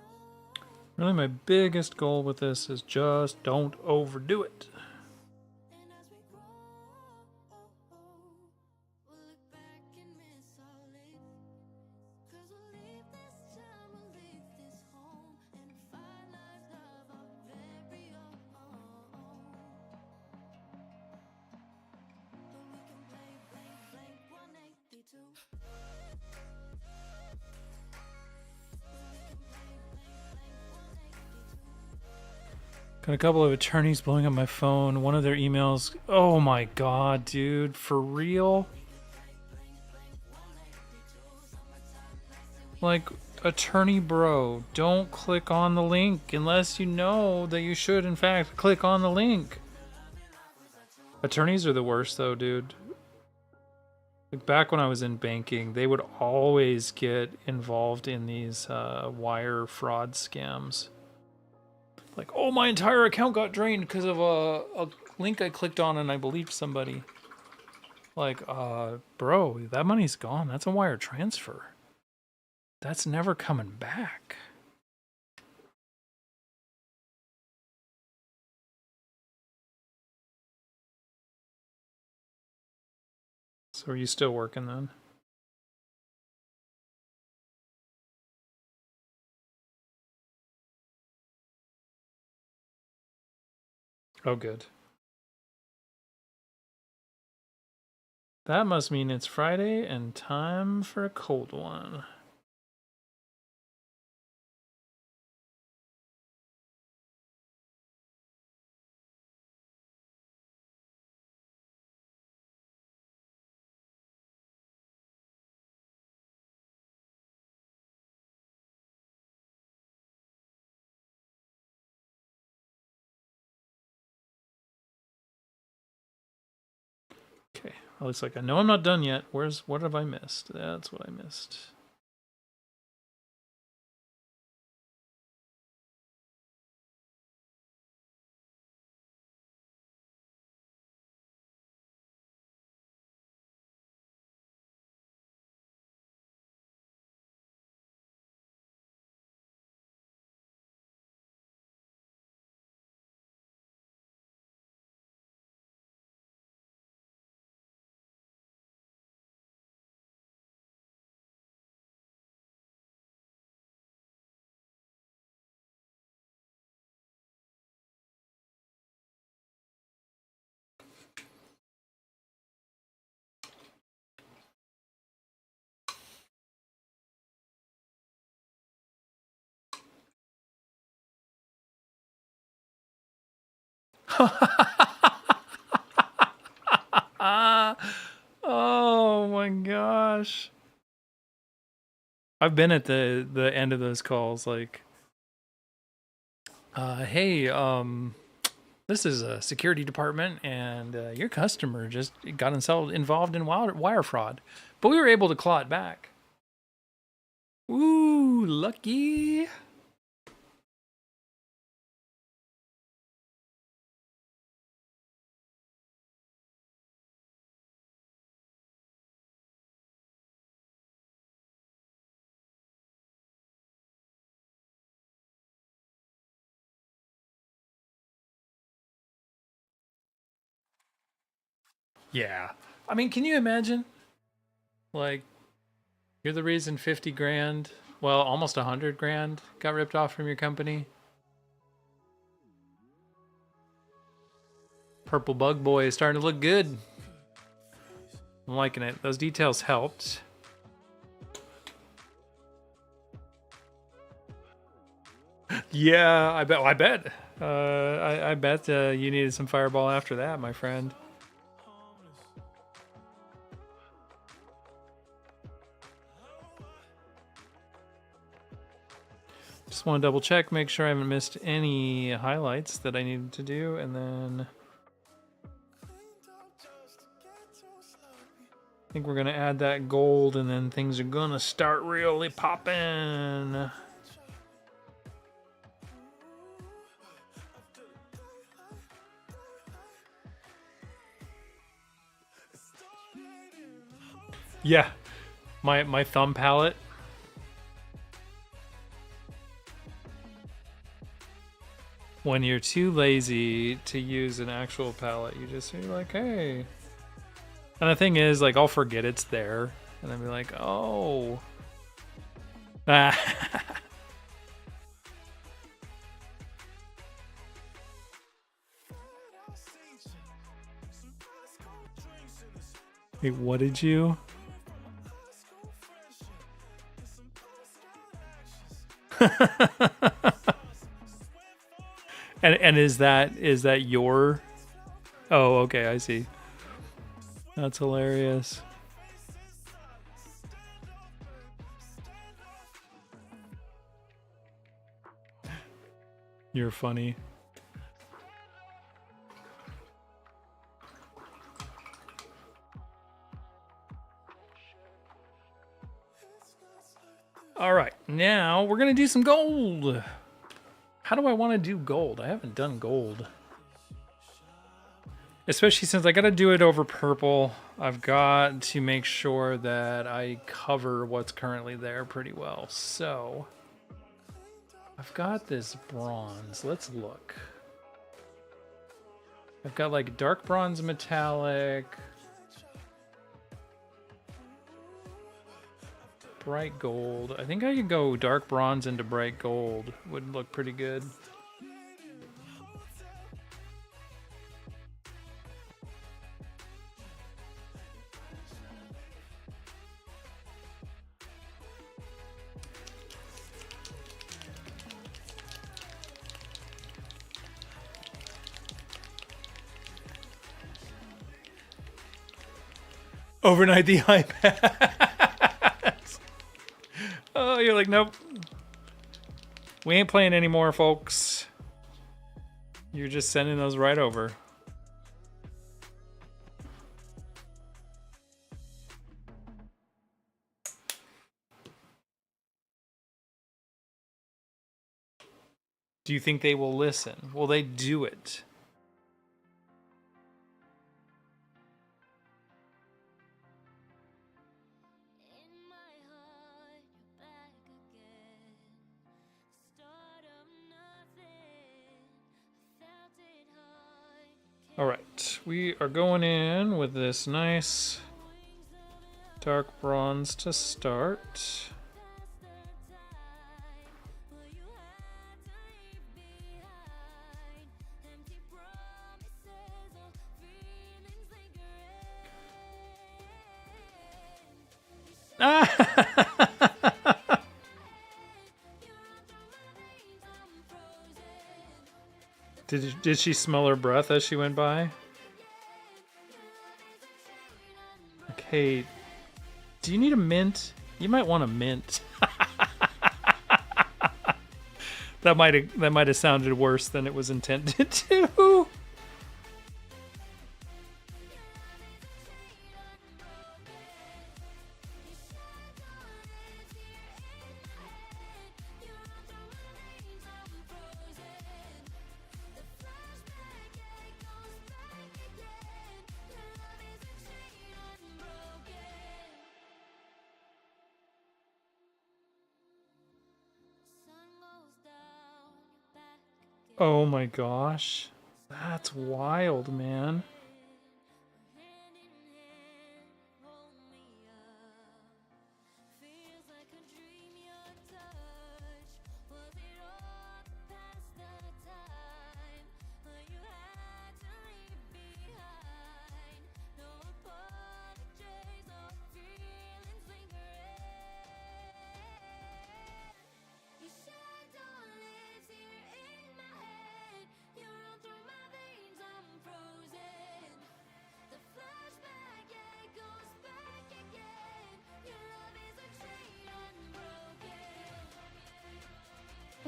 Really, my biggest goal with this is just don't overdo it. And as we grow, we'll look back and miss all it. Cause we'll leave this time, we'll leave this home, and find lives of our very own. But we can play blank, blank 182. Got a couple of attorneys blowing up my phone. One of their emails. Oh my god, dude. For real? Like, attorney bro, don't click on the link unless you know that you should, in fact, click on the link. Attorneys are the worst, though, dude. Like, back when I was in banking, they would always get involved in these wire fraud scams. Like, oh, my entire account got drained because of a link I clicked on and I believed somebody. Like, bro, that money's gone. That's a wire transfer. That's never coming back. So are you still working then? Oh, good. That must mean it's Friday and time for a cold one. Okay, well, looks like I know I'm not done yet. What have I missed? That's what I missed. Oh my gosh. I've been at the end of those calls like hey, this is a security department and your customer just got involved in wire fraud. But we were able to claw it back. Ooh, lucky. Yeah. I mean, can you imagine? Like, you're the reason 50 grand, well, almost 100 grand got ripped off from your company. Purple Bug Boy is starting to look good. I'm liking it. Those details helped. Yeah, I bet. I bet. I bet you needed some fireball after that, my friend. Just want to double check, make sure I haven't missed any highlights that I needed to do, and then I think we're gonna add that gold, and then things are gonna start really popping. Yeah, my thumb palette. When you're too lazy to use an actual palette, you just be like, hey. And the thing is, like, I'll forget it's there, and then be like, oh. Wait, what did you? And is that your? Oh, okay, I see. That's hilarious. You're funny. All right, now we're gonna do some gold. How do I want to do gold? I haven't done gold. Especially since I got to do it over purple. I've got to make sure that I cover what's currently there pretty well. So I've got this bronze. Let's look. I've got like dark bronze metallic, bright gold. I think I could go dark bronze into bright gold. Would look pretty good. Overnight the iPads. Oh, you're like, nope. We ain't playing anymore, folks. You're just sending those right over. Do you think they will listen? Will they do it? All right, we are going in with this nice dark bronze to start. Did she smell her breath as she went by? Okay, do you need a mint? You might want a mint. That might have sounded worse than it was intended to. Oh my gosh. That's wild, man.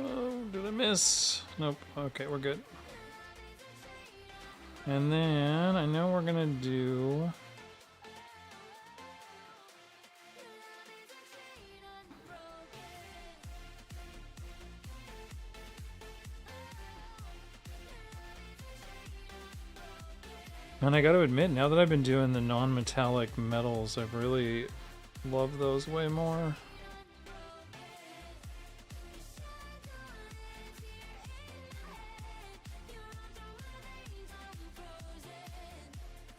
Oh, did I miss? Nope. Okay, we're good. And then I know we're gonna do... And I gotta admit, now that I've been doing the non-metallic metals, I've really loved those way more.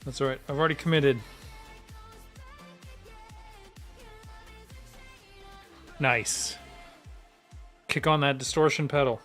That's alright, I've already committed. Nice. Kick on that distortion pedal.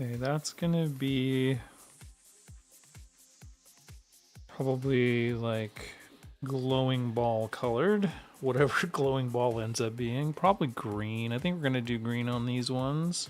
Okay, that's gonna be probably like glowing ball colored, whatever glowing ball ends up being. Probably green. I think we're gonna do green on these ones.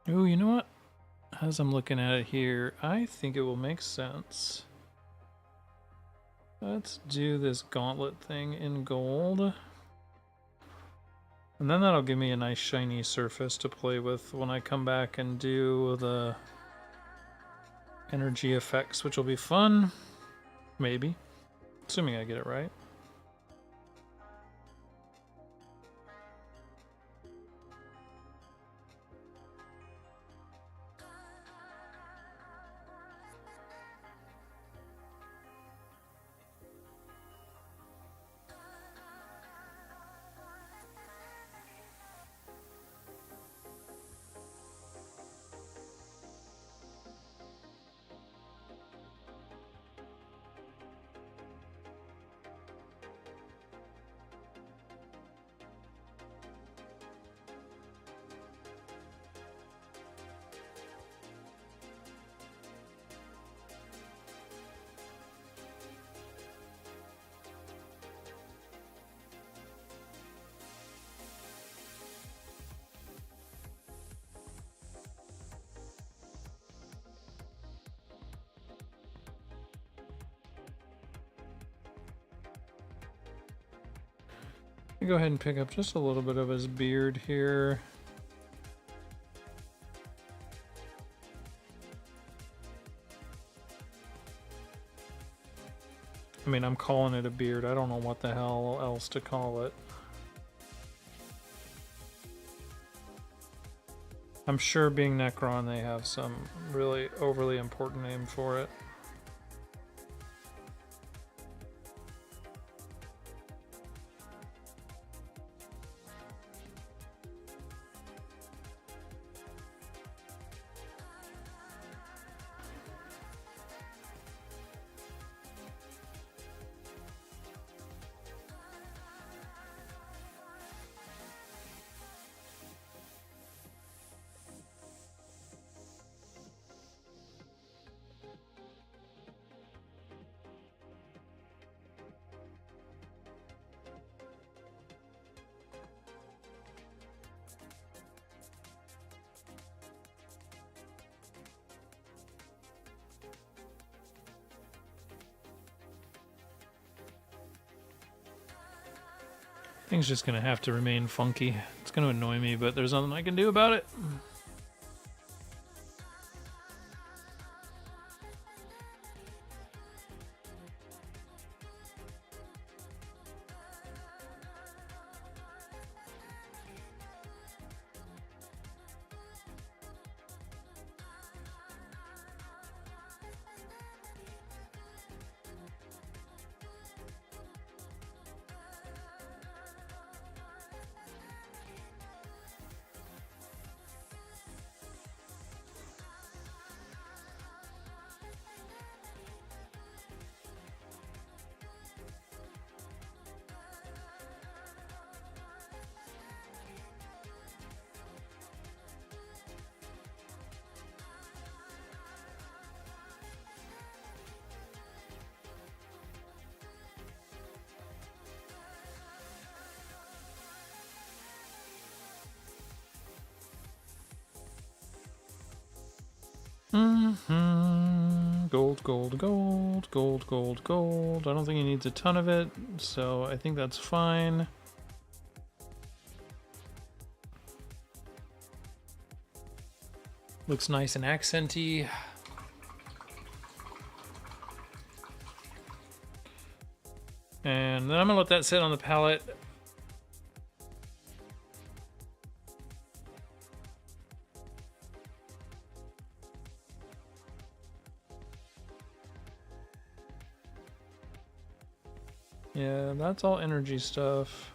Oh, you know what? As I'm looking at it here, I think it will make sense. Let's do this gauntlet thing in gold. And then that'll give me a nice shiny surface to play with when I come back and do the energy effects, which will be fun. Maybe. Assuming I get it right. Go ahead and pick up just a little bit of his beard here. I mean, I'm calling it a beard. I don't know what the hell else to call it. I'm sure being Necron, they have some really overly important name for it. Thing's just gonna have to remain funky. It's going to annoy me, but there's nothing I can do about it. Gold, gold, gold, gold, gold, gold. I don't think he needs a ton of it, so I think that's fine. Looks nice and accenty. And then I'm gonna let that sit on the palette. Yeah, that's all energy stuff.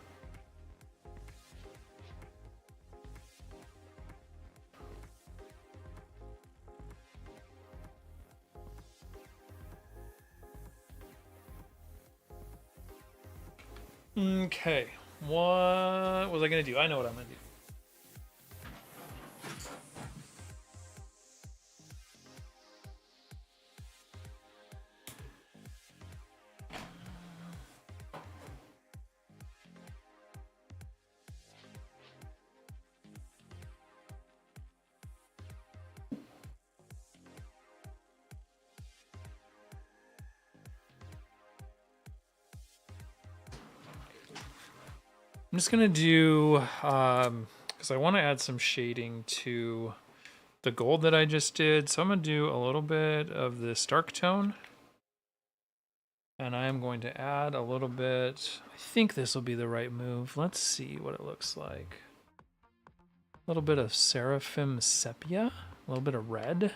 Okay, what was I gonna do? I know what I'm gonna do. I'm just gonna do, because I want to add some shading to the gold that I just did. So I'm gonna do a little bit of this dark tone. And I am going to add a little bit, I think this will be the right move. Let's see what it looks like. A little bit of Seraphim Sepia, a little bit of red.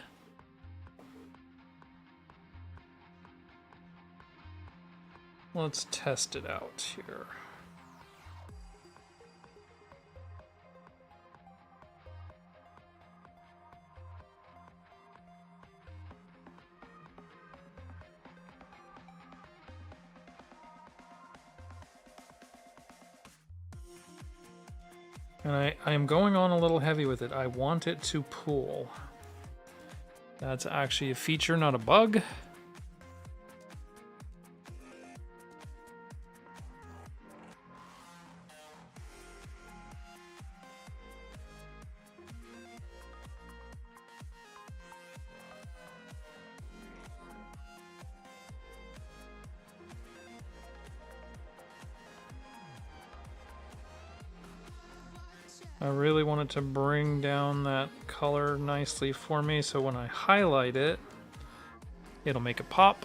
Let's test it out here. And I am going on a little heavy with it. I want it to pool. That's actually a feature, not a bug. I really wanted to bring down that color nicely for me, so when I highlight it, it'll make it pop.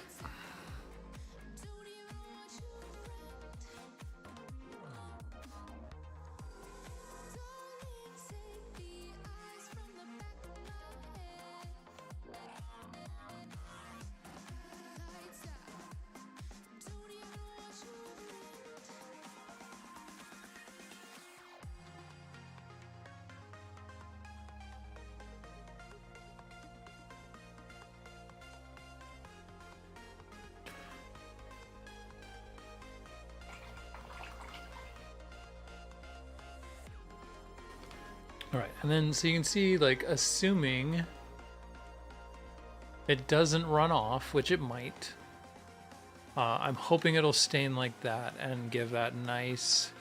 All right, and then so you can see, like, assuming it doesn't run off, which it might, I'm hoping it'll stain like that and give that nice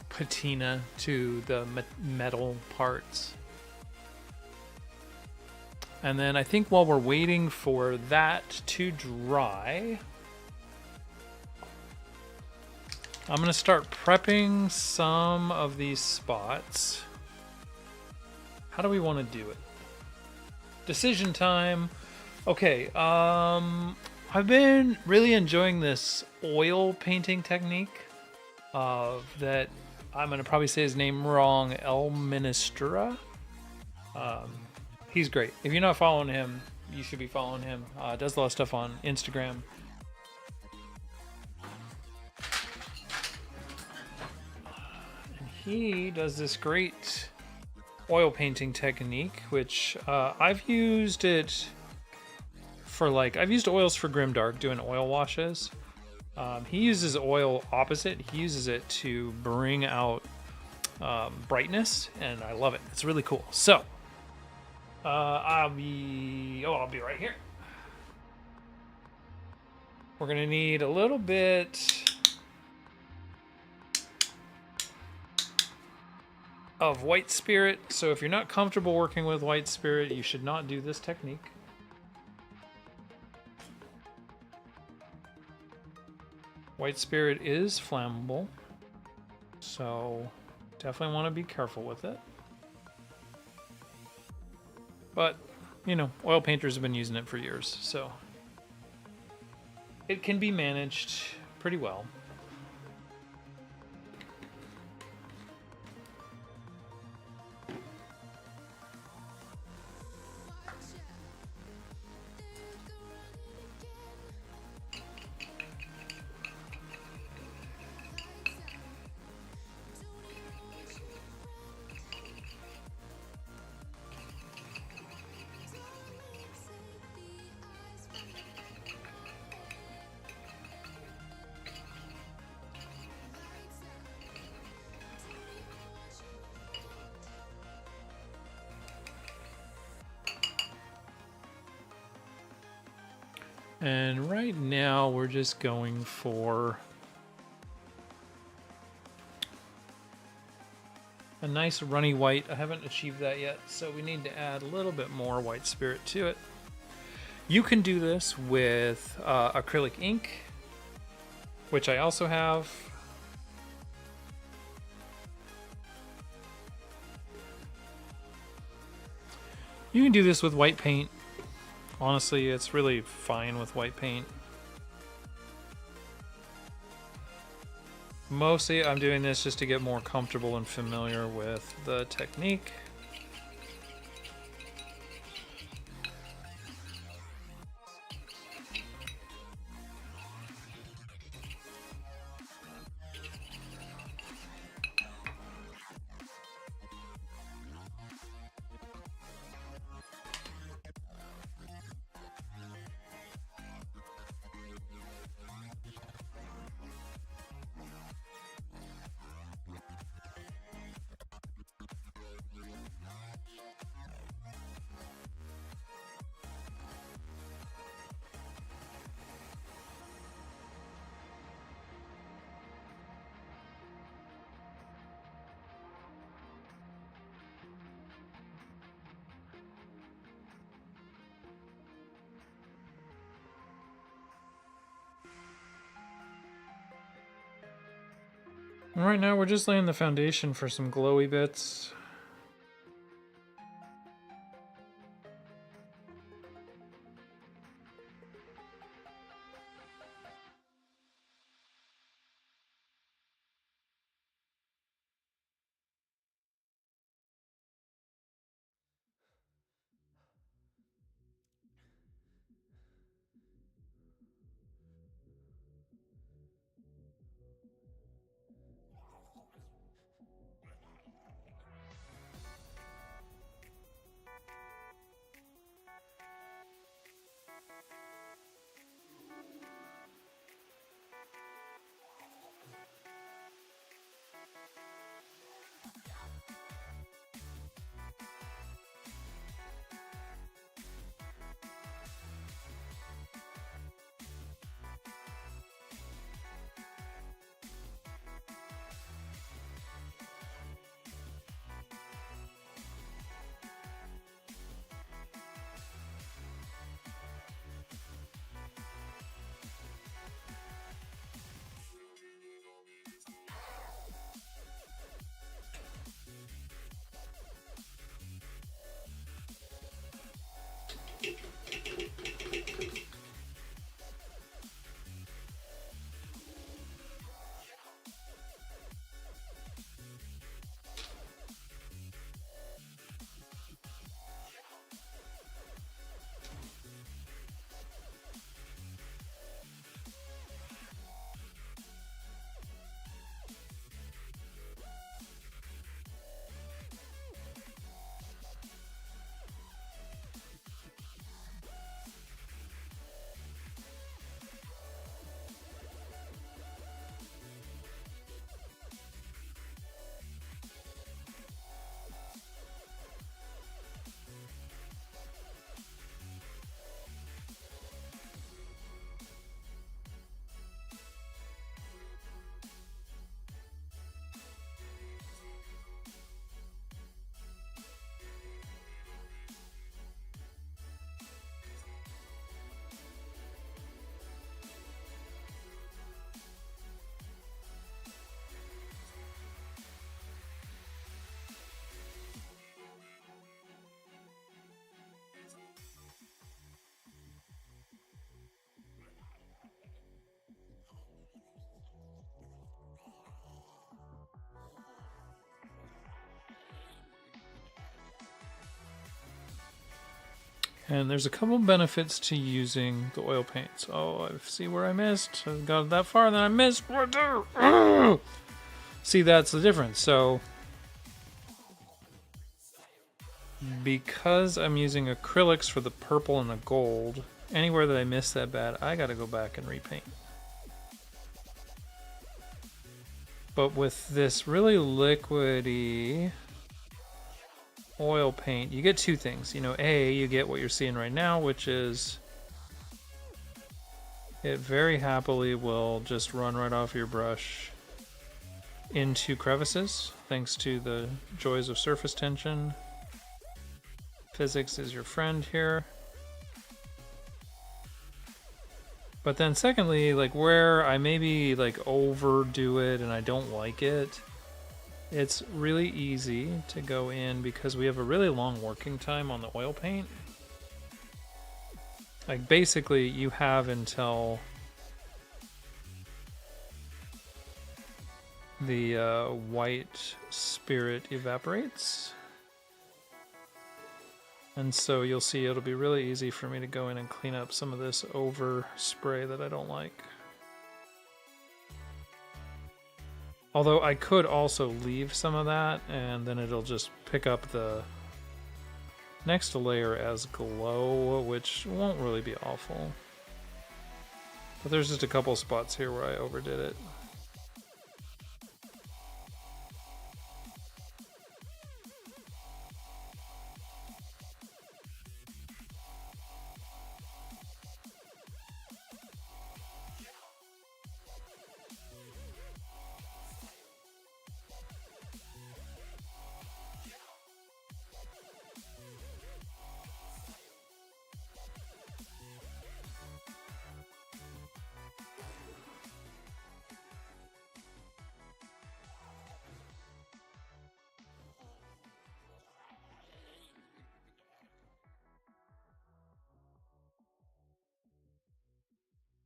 patina to the metal parts. And then I think while we're waiting for that to dry, I'm going to start prepping some of these spots. How do we want to do it? Decision time. Okay, I've been really enjoying this oil painting technique that I'm going to probably say his name wrong, El Ministra. He's great. If you're not following him, you should be following him. Does a lot of stuff on Instagram. And he does this great oil painting technique, which I've used it for, like, I've used oils for Grimdark doing oil washes. He uses oil opposite. He uses it to bring out brightness, and I love it. It's really cool. So I'll be right here. We're gonna need a little bit of white spirit. So if you're not comfortable working with white spirit, you should not do this technique. White spirit is flammable, so definitely want to be careful with it. But, you know, oil painters have been using it for years, so it can be managed pretty well. And right now we're just going for a nice runny white. I haven't achieved that yet, so we need to add a little bit more white spirit to it. You can do this with acrylic ink, which I also have. You can do this with white paint. Honestly, it's really fine with white paint. Mostly I'm doing this just to get more comfortable and familiar with the technique. And right now we're just laying the foundation for some glowy bits. And there's a couple benefits to using the oil paints. Oh, I see where I missed. I got that far, and then I missed right there. Ugh! See, that's the difference. So, because I'm using acrylics for the purple and the gold, anywhere that I missed that bad, I got to go back and repaint. But with this really liquidy oil paint, you get two things. You know, A, you get what you're seeing right now, which is it very happily will just run right off your brush into crevices, thanks to the joys of surface tension. Physics is your friend here. But then secondly, like where I maybe like overdo it and I don't like it, it's really easy to go in because we have a really long working time on the oil paint. Like basically you have until the white spirit evaporates. And so you'll see it'll be really easy for me to go in and clean up some of this over spray that I don't like. Although I could also leave some of that and then it'll just pick up the next layer as glow, which won't really be awful. But there's just a couple spots here where I overdid it.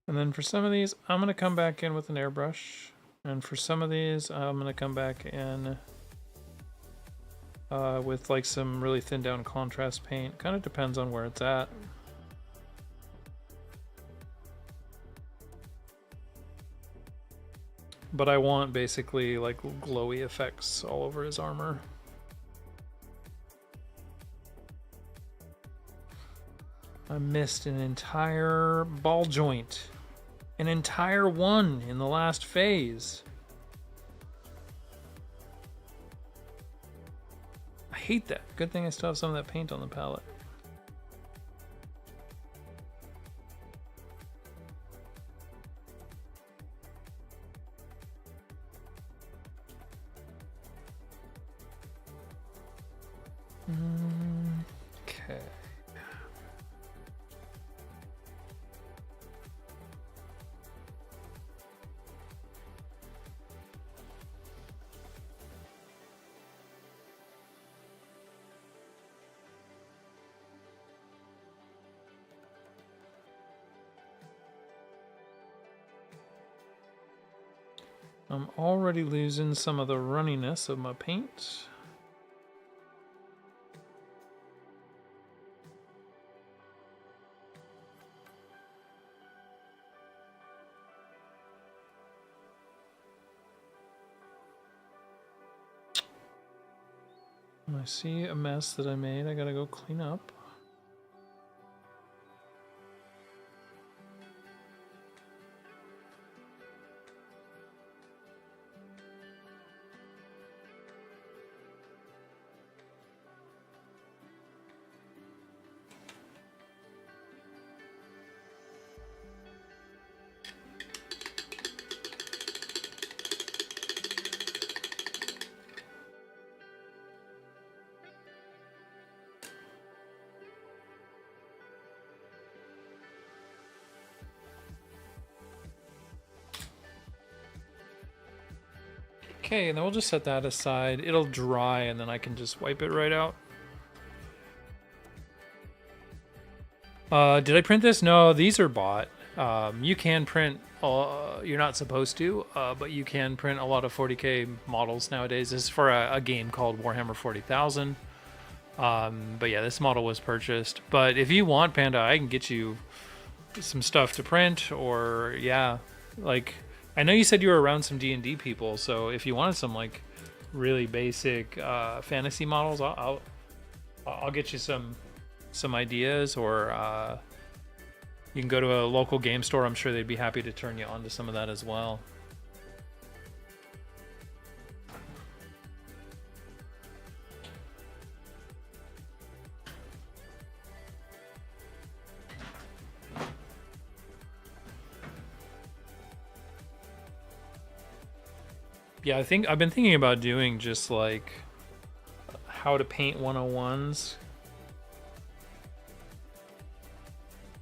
And then for some of these, I'm going to come back in with an airbrush. And for some of these, I'm going to come back in with like some really thin down contrast paint. Kind of depends on where it's at. But I want basically like glowy effects all over his armor. I missed an entire ball joint. An entire one in the last phase. I hate that. Good thing I still have some of that paint on the palette. Okay. I'm already losing some of the runniness of my paint. I see a mess that I made. I gotta go clean up. Okay, and then we'll just set that aside. It'll dry and then I can just wipe it right out. Did I print this? No, these are bought. You can print, you're not supposed to, but you can print a lot of 40K models nowadays. This is for a game called Warhammer 40,000. But yeah, this model was purchased. But if you want, Panda, I can get you some stuff to print, or yeah, like I know you said you were around some D&D people, so if you wanted some like really basic fantasy models, I'll get you some ideas, or you can go to a local game store. I'm sure they'd be happy to turn you on to some of that as well. Yeah, I think I've been thinking about doing just like how to paint 101s.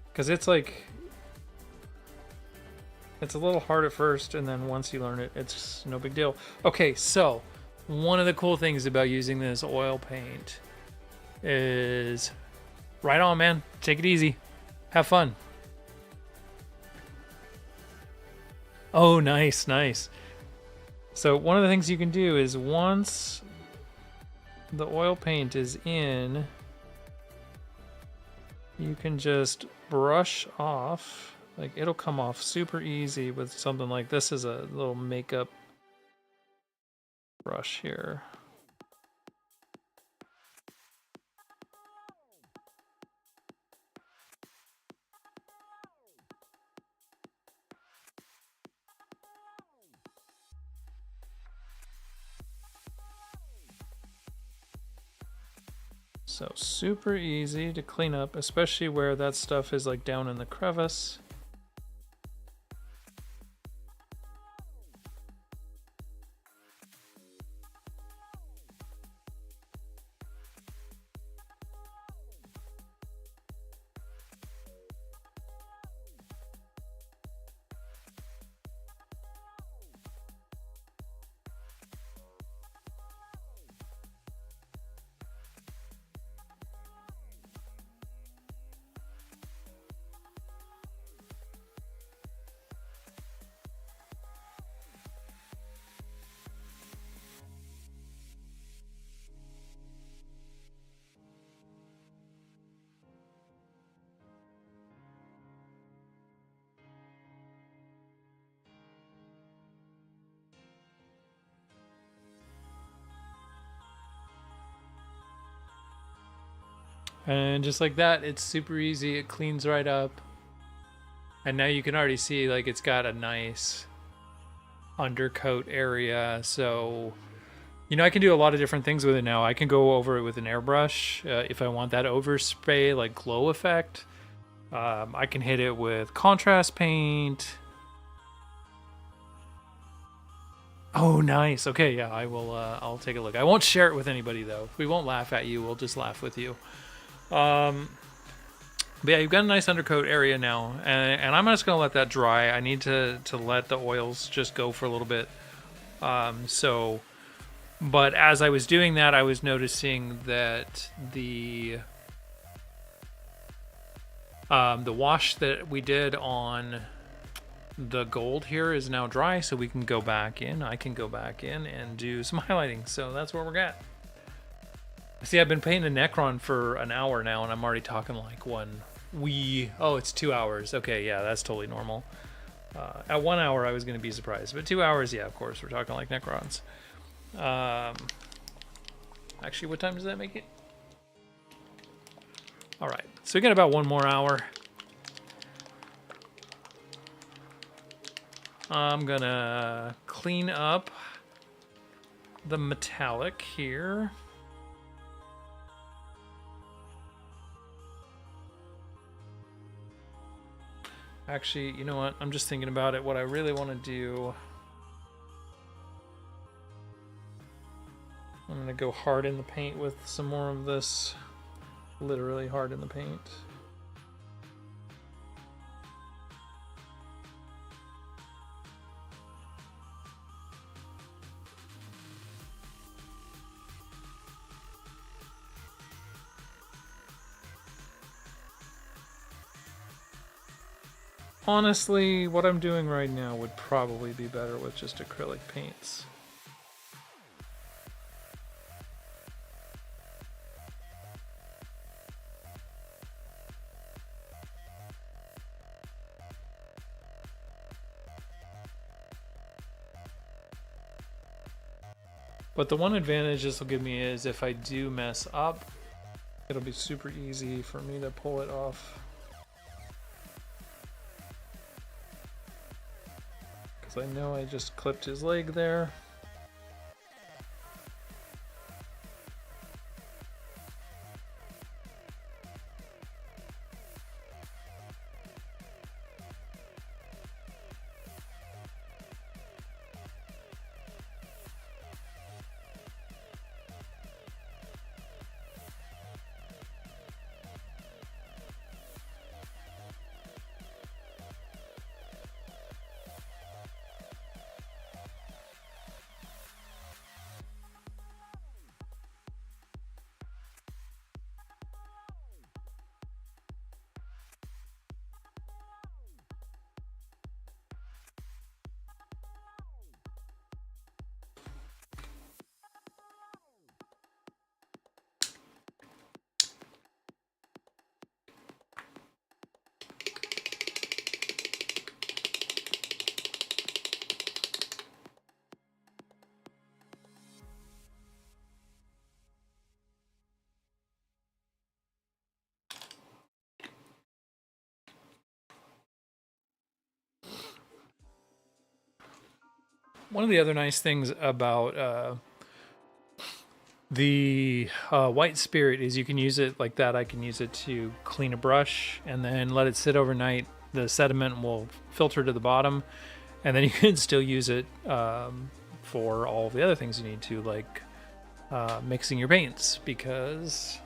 Because it's like, it's a little hard at first, and then once you learn it, it's no big deal. Okay, so one of the cool things about using this oil paint is, right on, man. Take it easy. Have fun. Oh, nice, nice. So one of the things you can do is once the oil paint is in, you can just brush off. Like, it'll come off super easy with something like this. Is a little makeup brush here. So super easy to clean up, especially where that stuff is like down in the crevice. And just like that, it's super easy. It cleans right up. And now you can already see like it's got a nice undercoat area. So, you know, I can do a lot of different things with it now. I can go over it with an airbrush if I want that overspray, like glow effect. I can hit it with contrast paint. Oh, nice. Okay, yeah, I will. I'll take a look. I won't share it with anybody though. We won't laugh at you. We'll just laugh with you. But yeah, you've got a nice undercoat area now, and I'm just gonna let that dry. I need to let the oils just go for a little bit. But as I was doing that, I was noticing that the wash that we did on the gold here is now dry, so we can go back in. I can go back in and do some highlighting. So that's where we're at. See, I've been painting a Necron for an hour now, and I'm already talking like oh, it's 2 hours. Okay, yeah, that's totally normal. At 1 hour, I was going to be surprised. But 2 hours, yeah, of course, we're talking like Necrons. Actually, what time does that make it? All right, so we got about 1 more hour. I'm going to clean up the metallic here. Actually, you know what? I'm just thinking about it. What I really want to do, I'm going to go hard in the paint with some more of this. Literally hard in the paint. Honestly, what I'm doing right now would probably be better with just acrylic paints. But the one advantage this will give me is if I do mess up, it'll be super easy for me to pull it off. Because I know I just clipped his leg there. One of the other nice things about the white spirit is you can use it like that. I can use it to clean a brush and then let it sit overnight. The sediment will filter to the bottom, and then you can still use it for all the other things you need to, like mixing your paints, because,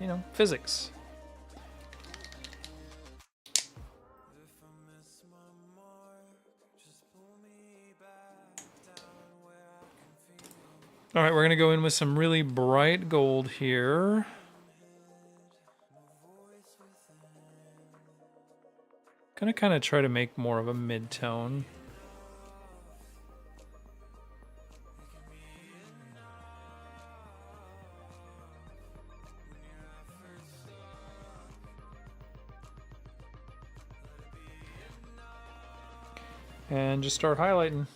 you know, physics. All right, we're going to go in with some really bright gold here. Gonna kind of try to make more of a mid-tone. And just start highlighting.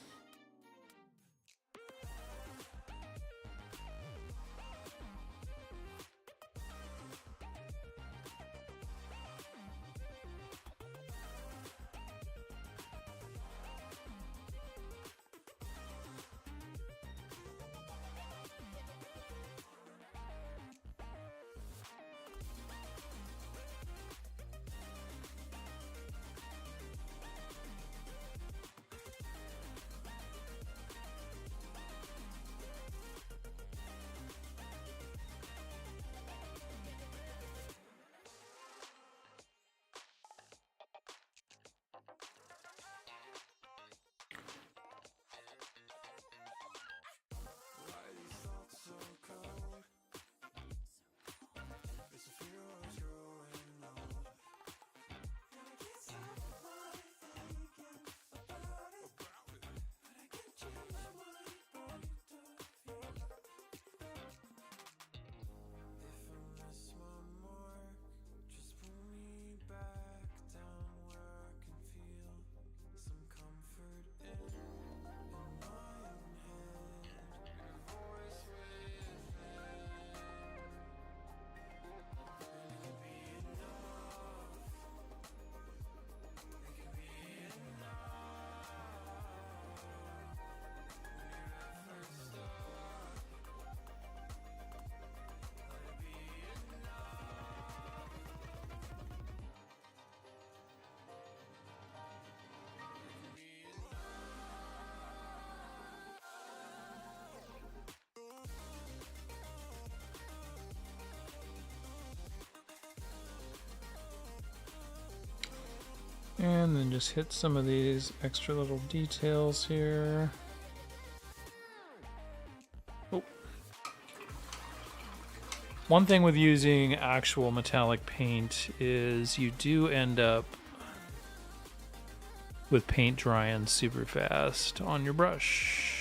And then just hit some of these extra little details here. Oh. One thing with using actual metallic paint is you do end up with paint drying super fast on your brush.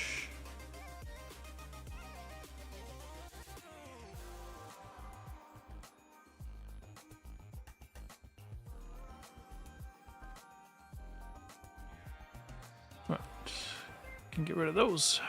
Can get rid of those.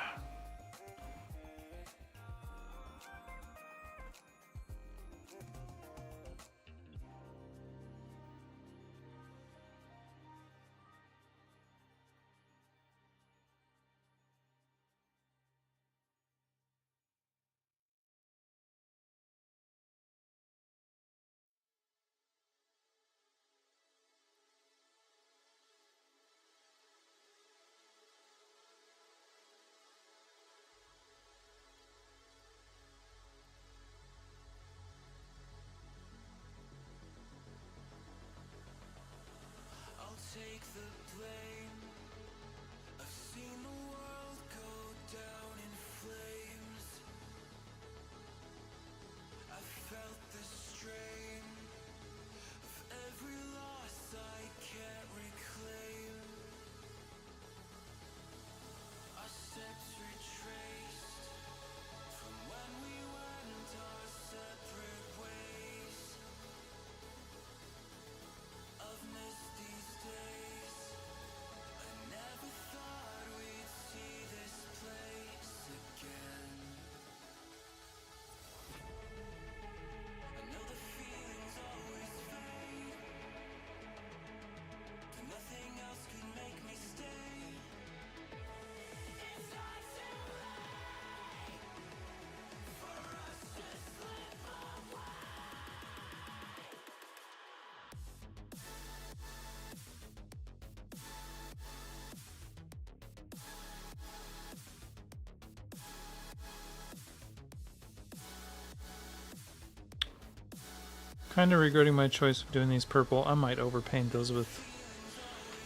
Kind of regretting my choice of doing these purple. I might overpaint those with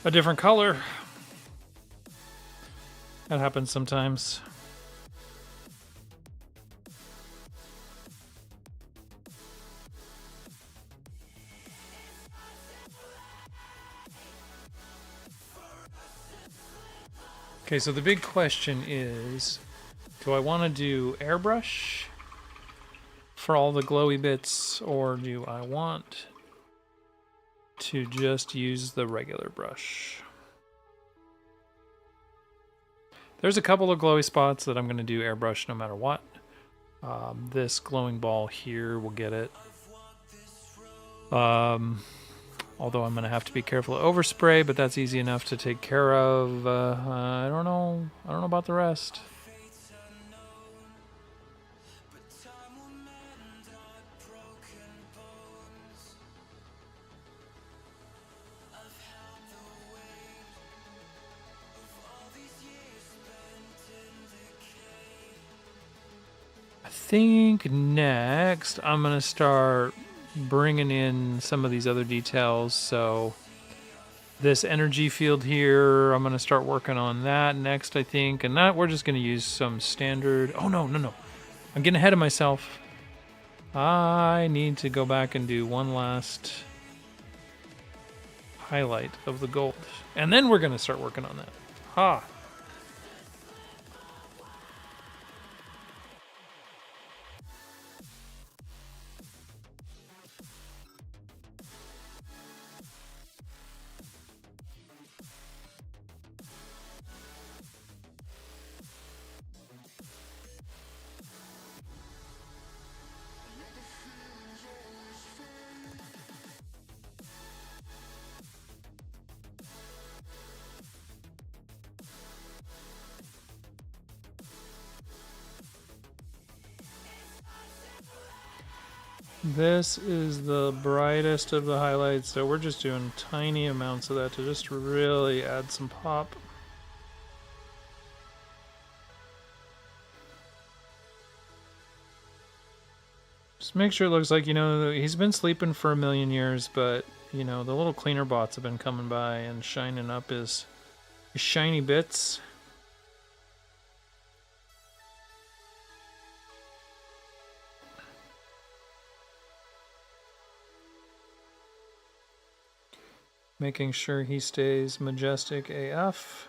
a different color. That happens sometimes. Okay, so the big question is, do I want to do airbrush for all the glowy bits, or do I want to just use the regular brush? There's a couple of glowy spots that I'm going to do airbrush no matter what. This glowing ball here will get it. Although I'm going to have to be careful of overspray, but that's easy enough to take care of. I don't know. I don't know about the rest. I think next I'm going to start bringing in some of these other details. So this energy field here, I'm going to start working on that next, I think. And that we're just going to use some standard... Oh, no. I'm getting ahead of myself. I need to go back and do one last highlight of the gold. And then we're going to start working on that. Ha! This is the brightest of the highlights, so we're just doing tiny amounts of that to just really add some pop. Just make sure it looks like, he's been sleeping for a million years, but, the little cleaner bots have been coming by and shining up his shiny bits. Making sure he stays majestic AF.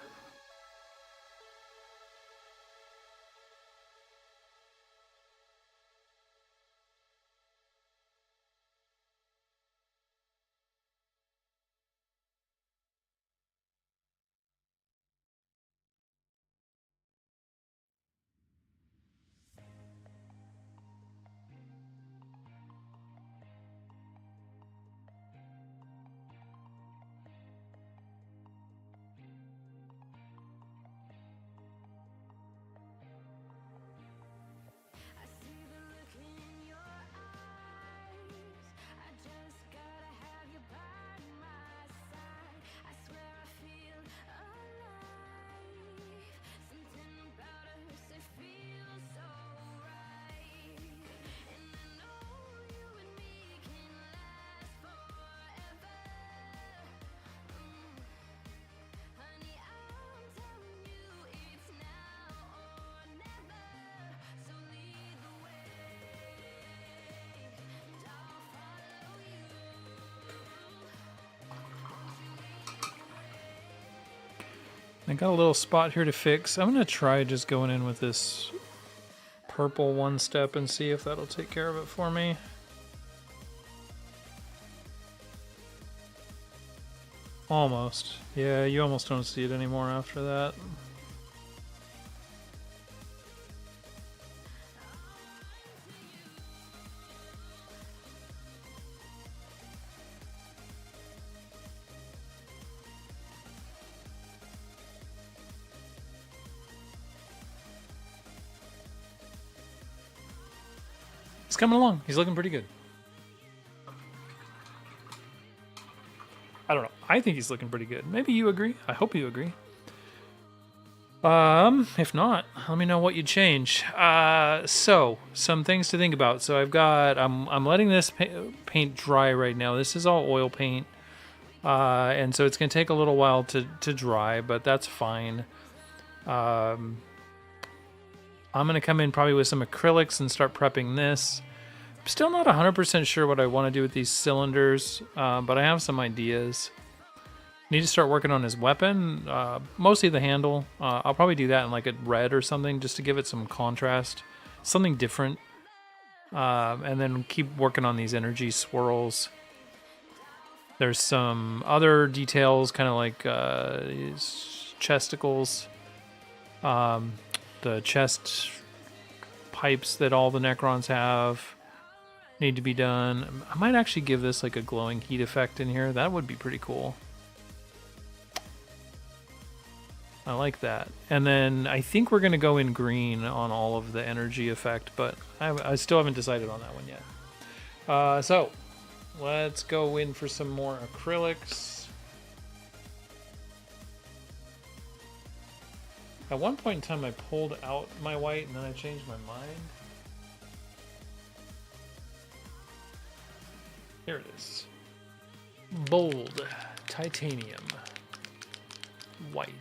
I got a little spot here to fix. I'm going to try just going in with this purple one step and see if that'll take care of it for me. Almost. Yeah, you almost don't see it anymore after that. He's coming along. He's looking pretty good. I don't know. I think he's looking pretty good. Maybe you agree. I hope you agree. If not, let me know what you'd change. So some things to think about. So I'm letting this paint dry right now. This is all oil paint. And so it's going to take a little while to dry, but that's fine. I'm going to come in probably with some acrylics and start prepping this. I'm still not 100% sure what I want to do with these cylinders, but I have some ideas. Need to start working on his weapon, mostly the handle. I'll probably do that in like a red or something just to give it some contrast, something different. And then keep working on these energy swirls. There's some other details, kind of like his chesticles, the chest pipes that all the Necrons have need to be done. I might actually give this like a glowing heat effect in here. That would be pretty cool. I like that. And then I think we're going to go in green on all of the energy effect, but I still haven't decided on that one yet. So let's go in for some more acrylics. At one point in time, I pulled out my white and then I changed my mind. Here it is. Bold titanium white.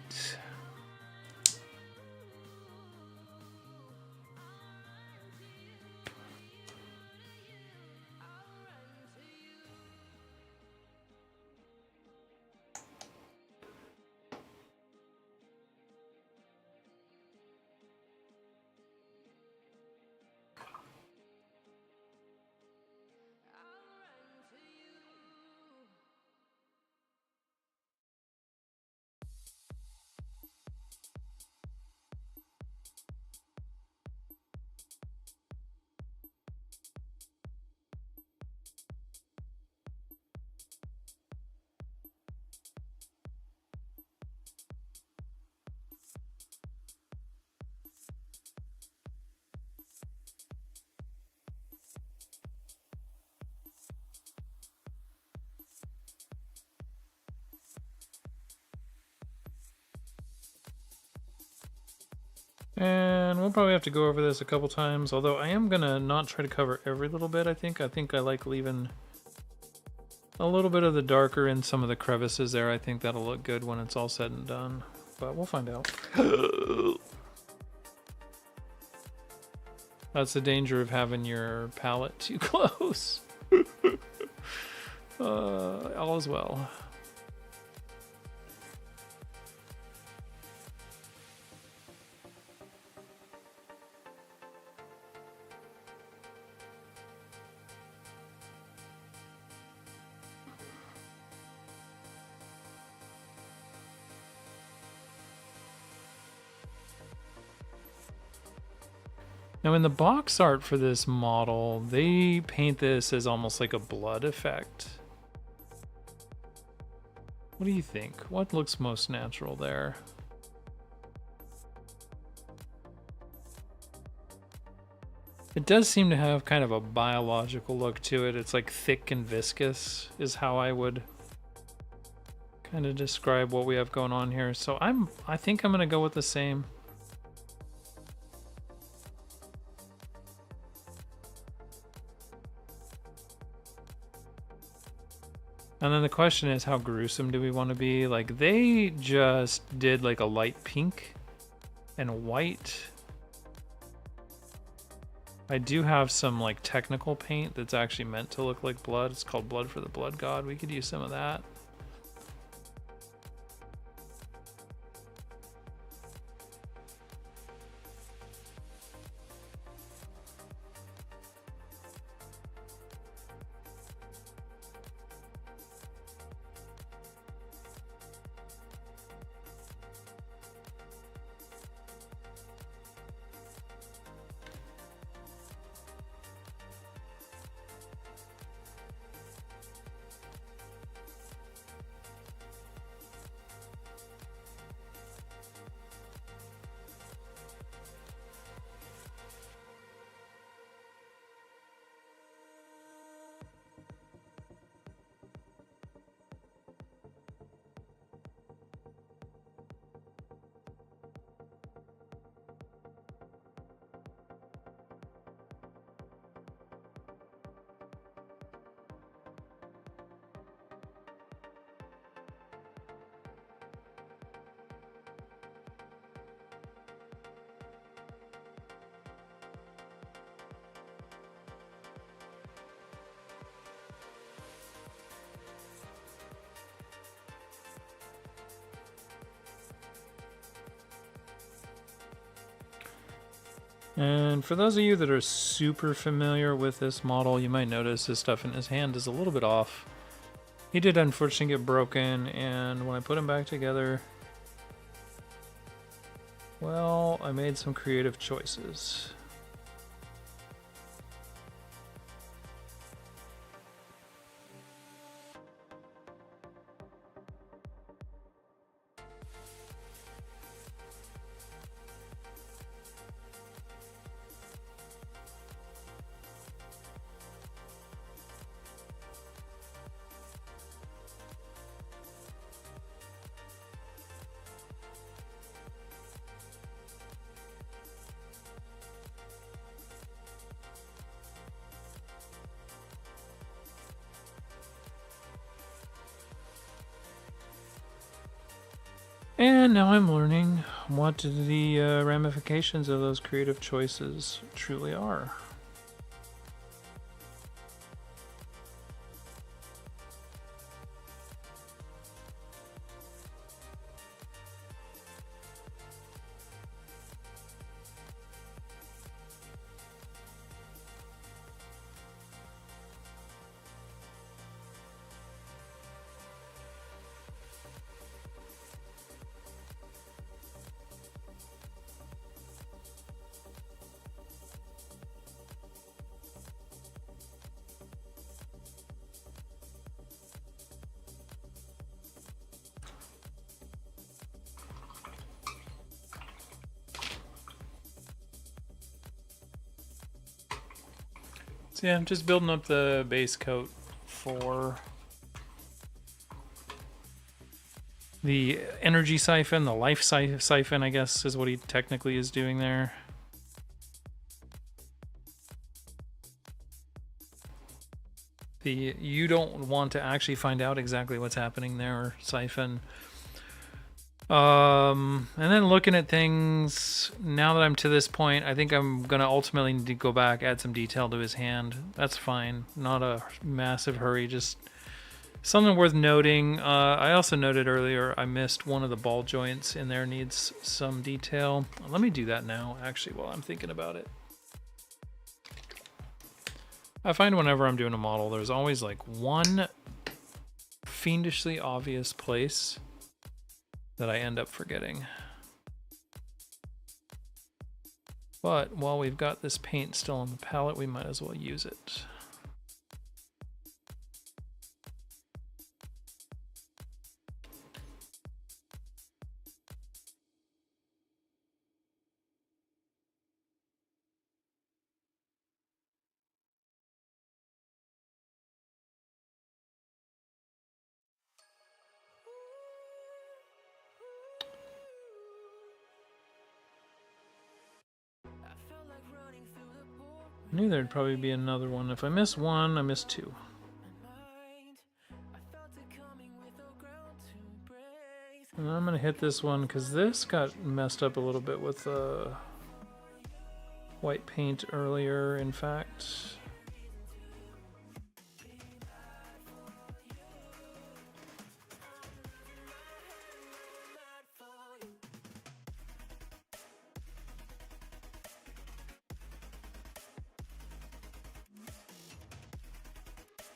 And we'll probably have to go over this a couple times, although I am gonna not try to cover every little bit. I think I like leaving a little bit of the darker in some of the crevices there. I think that'll look good when it's all said and done, but we'll find out. That's the danger of having your palette too close. All is well. Now in the box art for this model, they paint this as almost like a blood effect. What do you think? What looks most natural there? It does seem to have kind of a biological look to it. It's like thick and viscous is how I would kind of describe what we have going on here. So I think I'm gonna go with the same. And then the question is, how gruesome do we want to be? Like, they just did like a light pink and white. I do have some like technical paint that's actually meant to look like blood. It's called Blood for the Blood God. We could use some of that. And for those of you that are super familiar with this model, you might notice his stuff in his hand is a little bit off. He did unfortunately get broken, and when I put him back together, well, I made some creative choices. And now I'm learning what the ramifications of those creative choices truly are. So yeah, I'm just building up the base coat for the energy siphon, the life siphon, I guess, is what he technically is doing there. You don't want to actually find out exactly what's happening there, siphon. And then looking at things, now that I'm to this point, I think I'm going to ultimately need to go back, add some detail to his hand. That's fine. Not a massive hurry, just something worth noting. I also noted earlier I missed one of the ball joints in there, needs some detail. Let me do that now, actually, while I'm thinking about it. I find whenever I'm doing a model, there's always like one fiendishly obvious place that I end up forgetting. But while we've got this paint still on the palette, we might as well use it. I knew there'd probably be another one. If I miss one, I miss two. And I'm gonna hit this one because this got messed up a little bit with white paint earlier, in fact.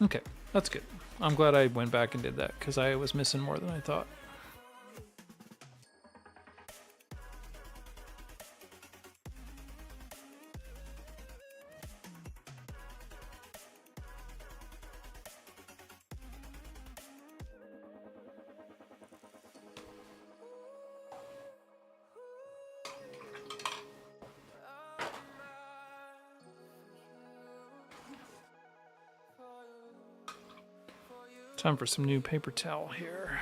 Okay, that's good. I'm glad I went back and did that because I was missing more than I thought. Time for some new paper towel here.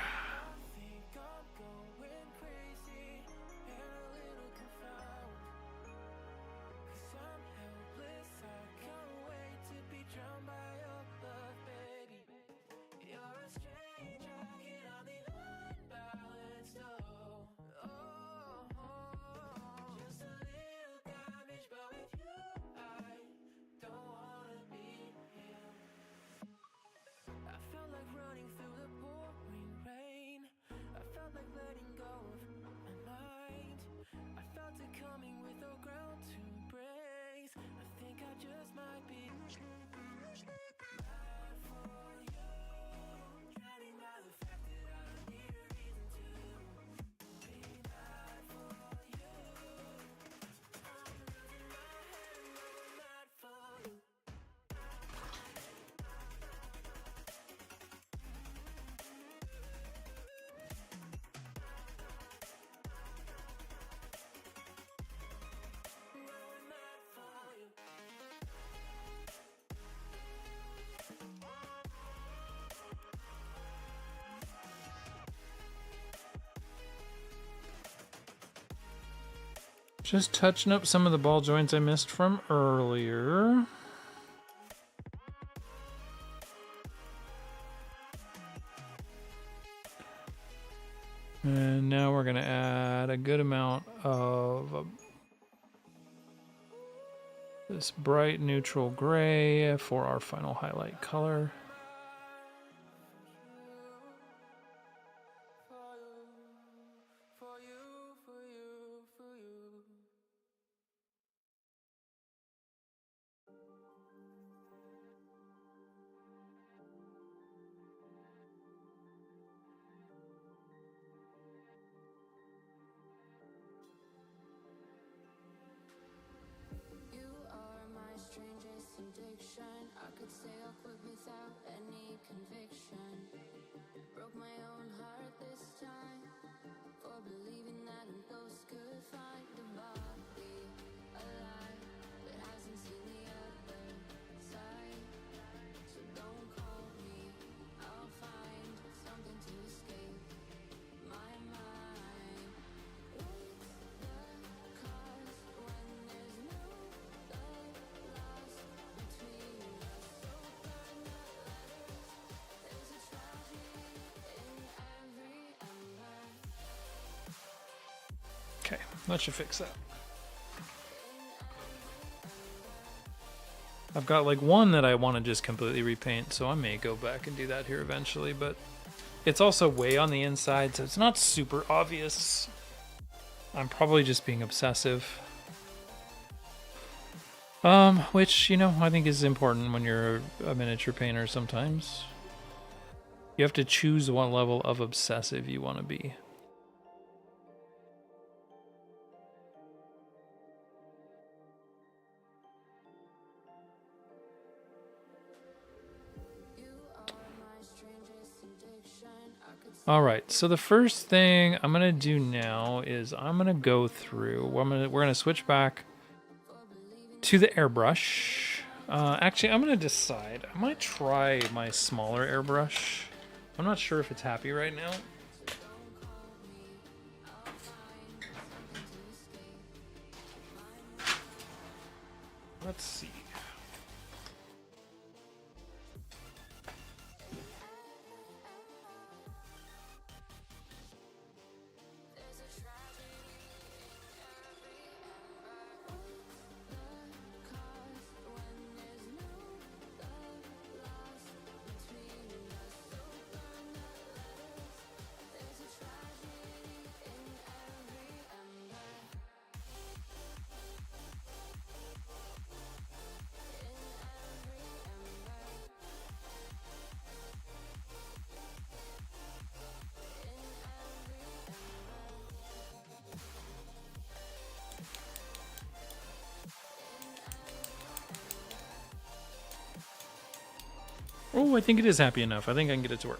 Just touching up some of the ball joints I missed from earlier. And now we're going to add a good amount of this bright neutral gray for our final highlight color. I could say I'll quit without any conviction. Broke my own heart this time for believing that a ghost could find a body alive that hasn't seen the other side. So don't call me, I'll find something to escape my mind. What's the cost when there's no love lost between us? So burn the letters, there's a tragedy in every ember. Okay, that should fix that. I've got like one that I want to just completely repaint, so I may go back and do that here eventually, but it's also way on the inside, so it's not super obvious. I'm probably just being obsessive. Which, you know, I think is important when you're a miniature painter sometimes. You have to choose what level of obsessive you want to be. All right, so the first thing I'm gonna do now is I'm gonna go through. We're gonna switch back to the airbrush. Actually, I'm gonna decide. I might try my smaller airbrush. I'm not sure if it's happy right now. Let's see. Oh, I think it is happy enough. I think I can get it to work.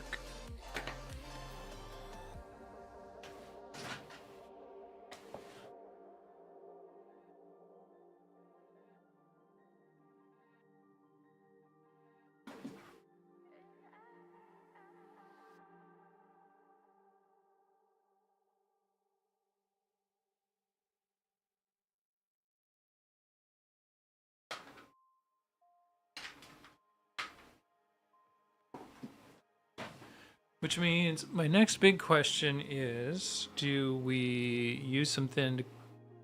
Which means my next big question is, do we use some thinned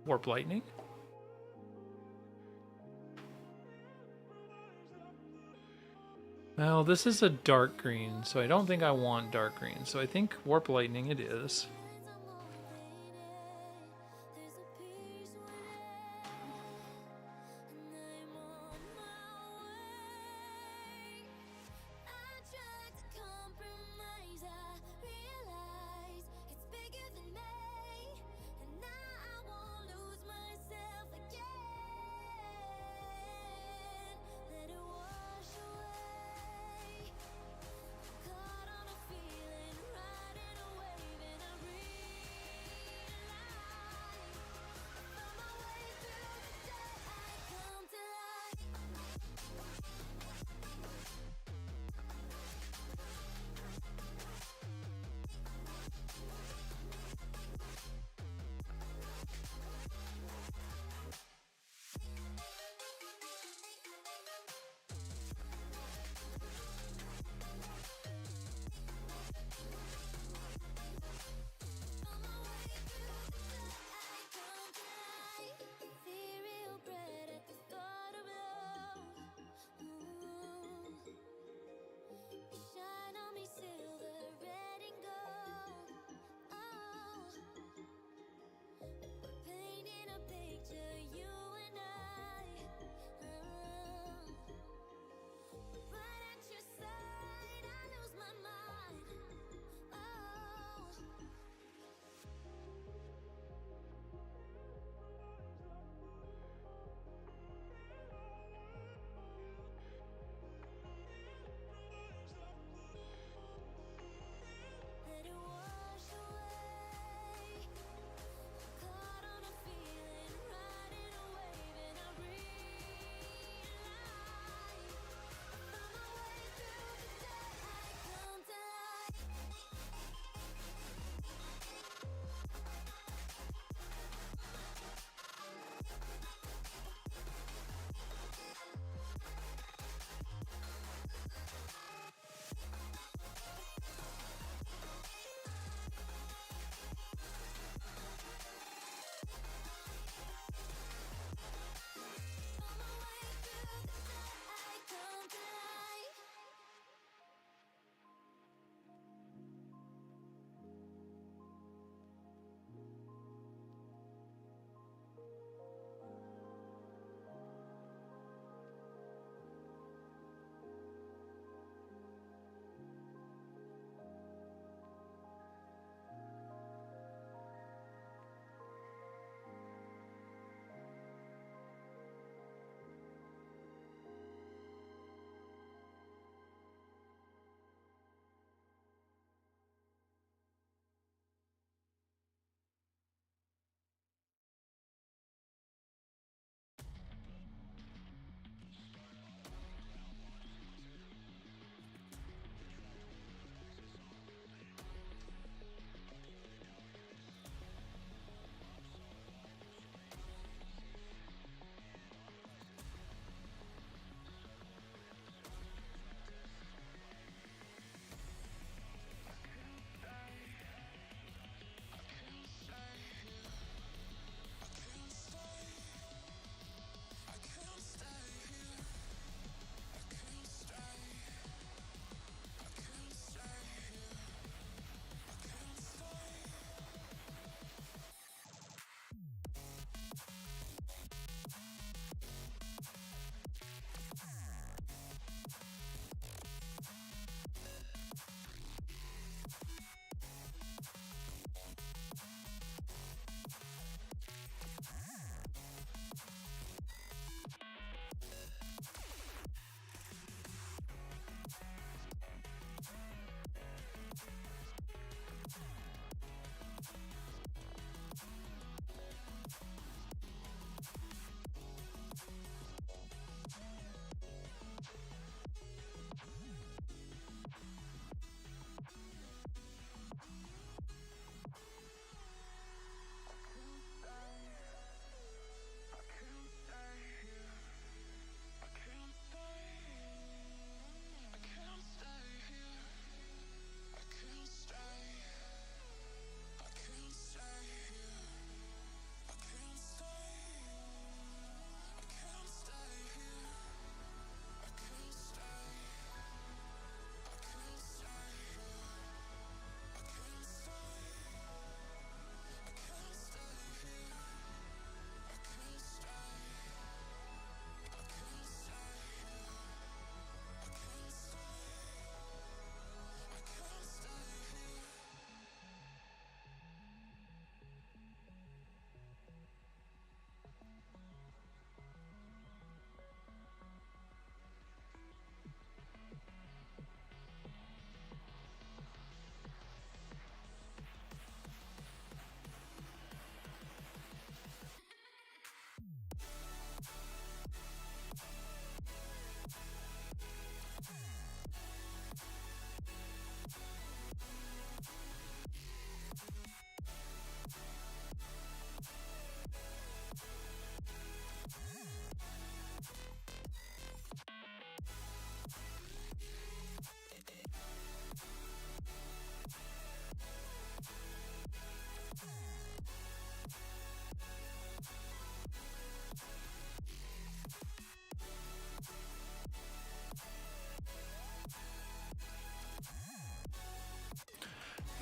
warp lightning? Well, this is a dark green, so I don't think I want dark green. So I think warp lightning it is.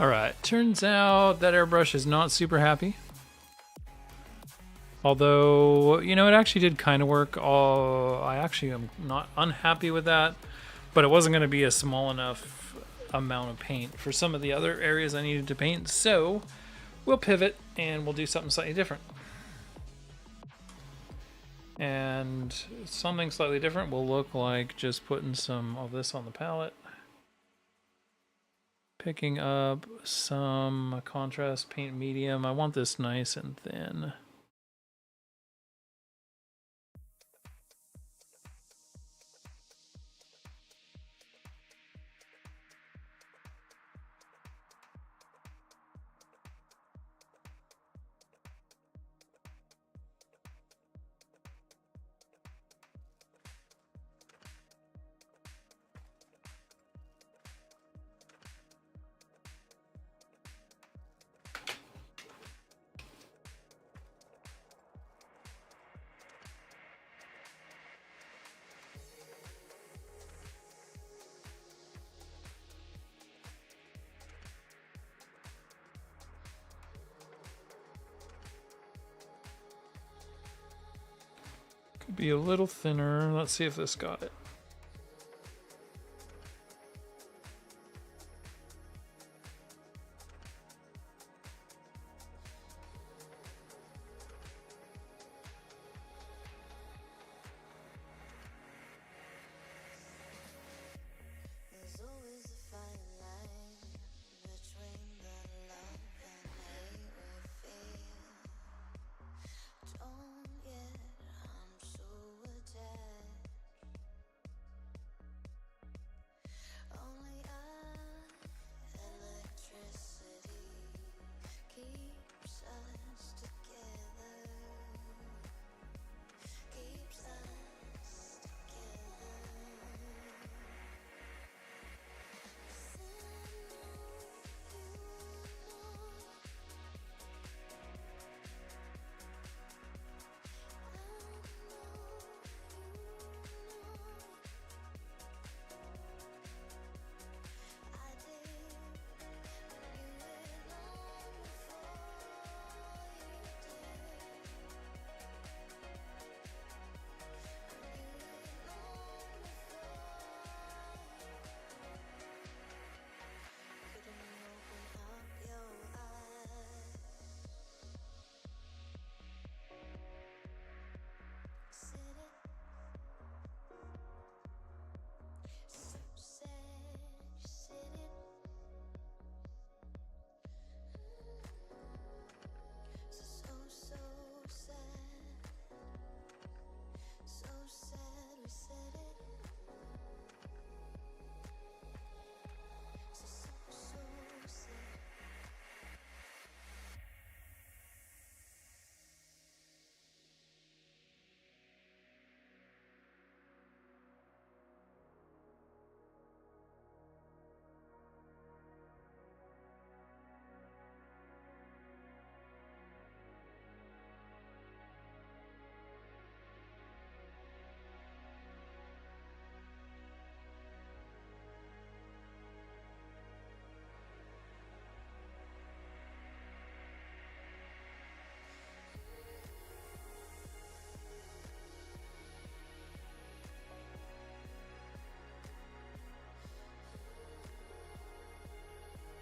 Alright, turns out that airbrush is not super happy. Although, you know, it actually did kind of work. I actually am not unhappy with that, but it wasn't going to be a small enough amount of paint for some of the other areas I needed to paint. So we'll pivot and we'll do something slightly different. And something slightly different will look like just putting some of this on the palette. Picking up some contrast paint medium. I want this nice and thin. Could be a little thinner. Let's see if this got it. There's always a fine line between the love and hate we feel. Don't yet, I'm so attached. Only electricity keeps us together. Keeps us together.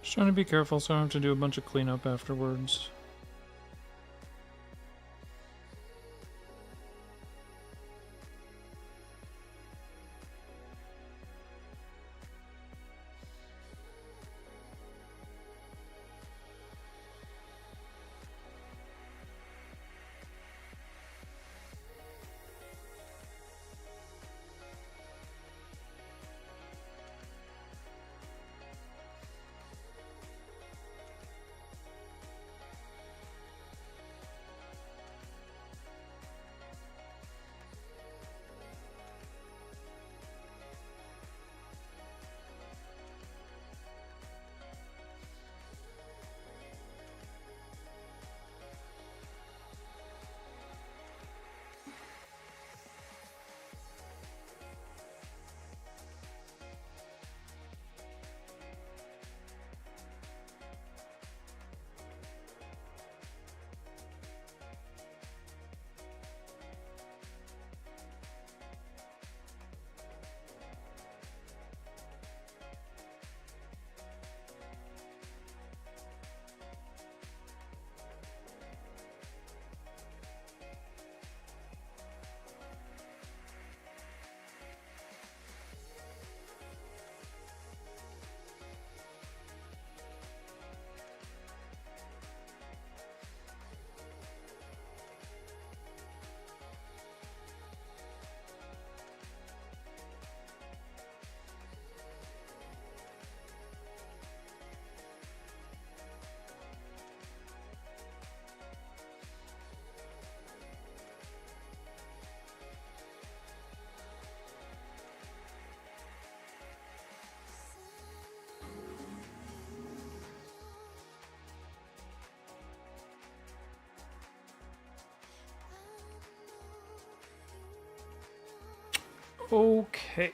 Just trying to be careful so I don't have to do a bunch of cleanup afterwards. Okay.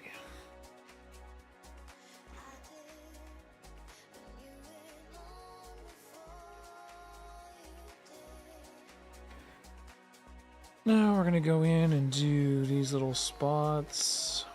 Now we're gonna go in and do these little spots.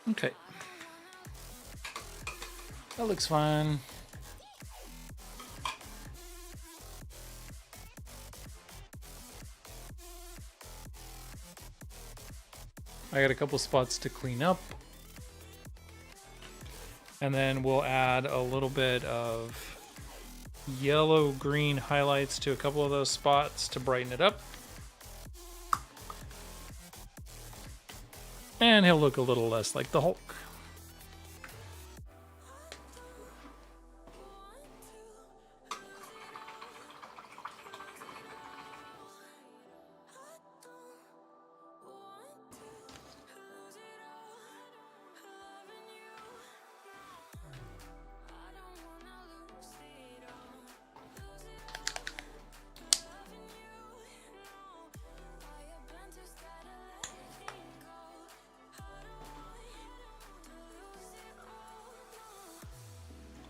Okay. That looks fine. I got a couple spots to clean up. And then we'll add a little bit of yellow-green highlights to a couple of those spots to brighten it up. And he'll look a little less like the Hulk.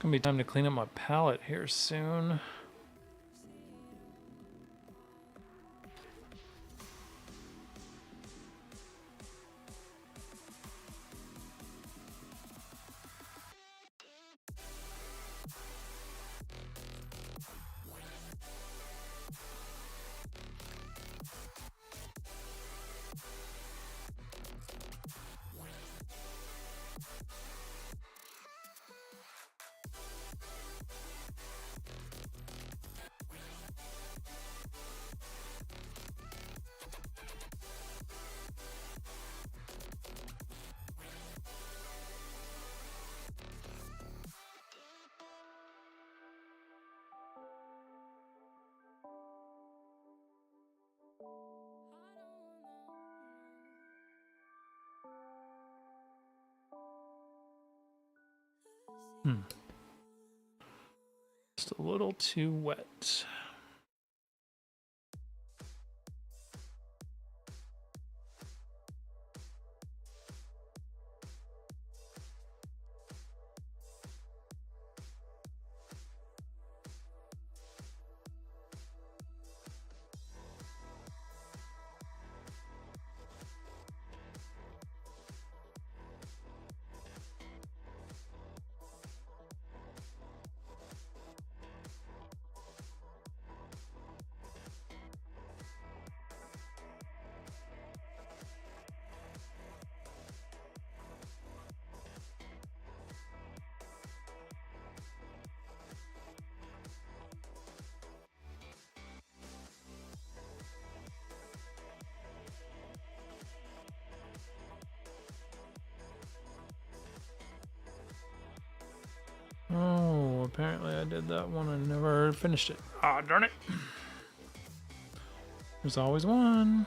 Gonna be time to clean up my palette here soon. Just a little too wet. Oh, apparently I did that one and never finished it. Ah, darn it. There's always one.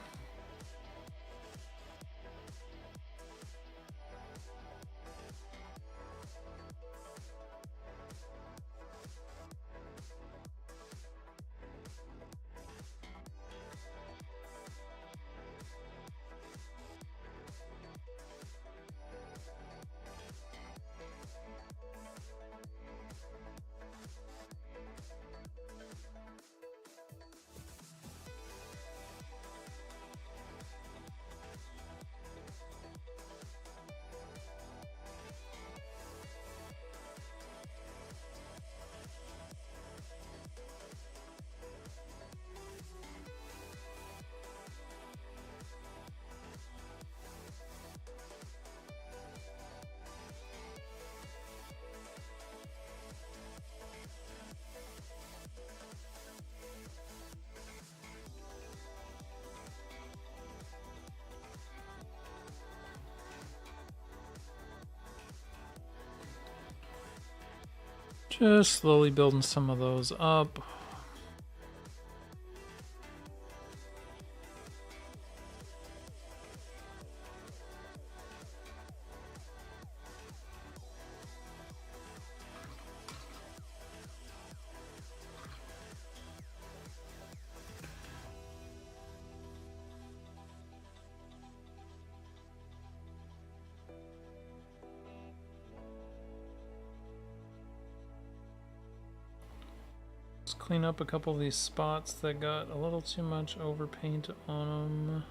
Just slowly building some of those up. Let's clean up a couple of these spots that got a little too much overpaint on them.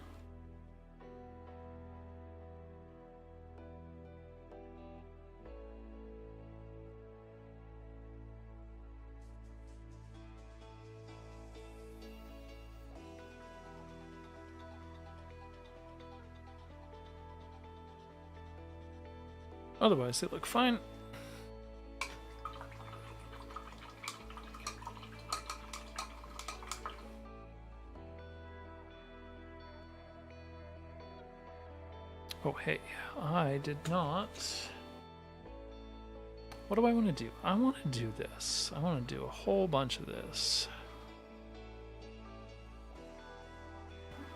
Otherwise, they look fine. Oh, hey, I did not. What do I want to do? I want to do this. I want to do a whole bunch of this.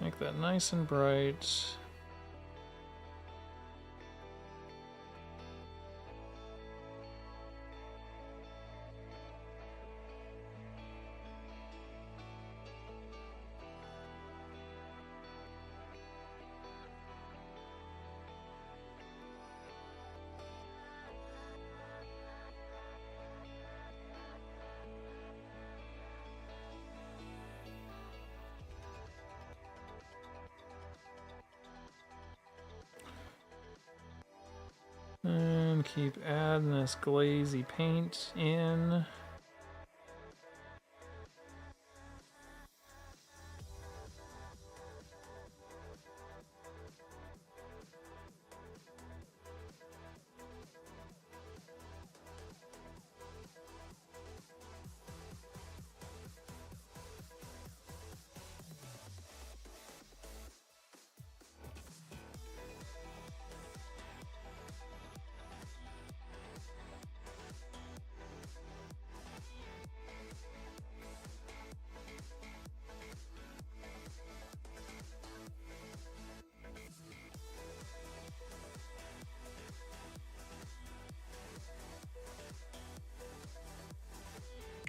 Make that nice and bright. And keep adding this glazy paint in.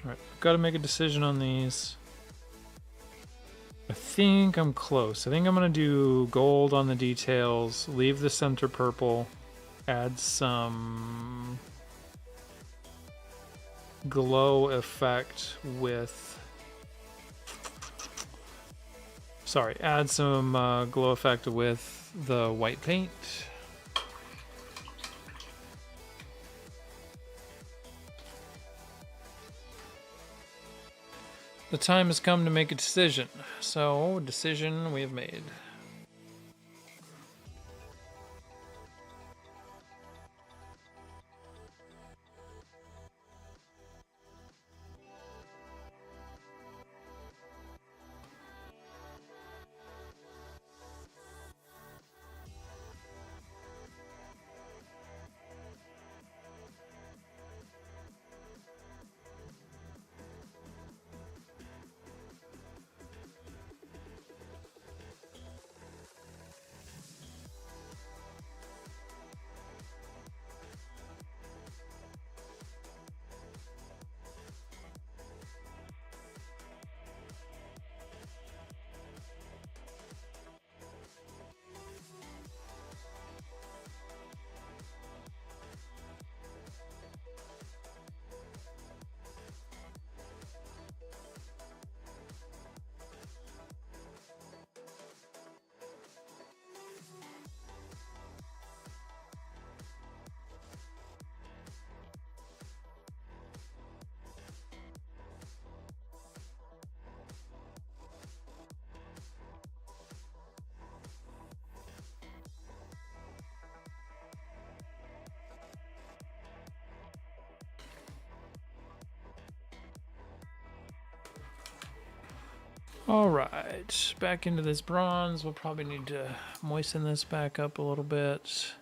Alright, got to make a decision on these. I think I'm close. I think I'm going to do gold on the details, leave the center purple, add some glow effect with... Sorry, add some glow effect with the white paint. The time has come to make a decision. So, decision we have made. Alright, back into this bronze. We'll probably need to moisten this back up a little bit.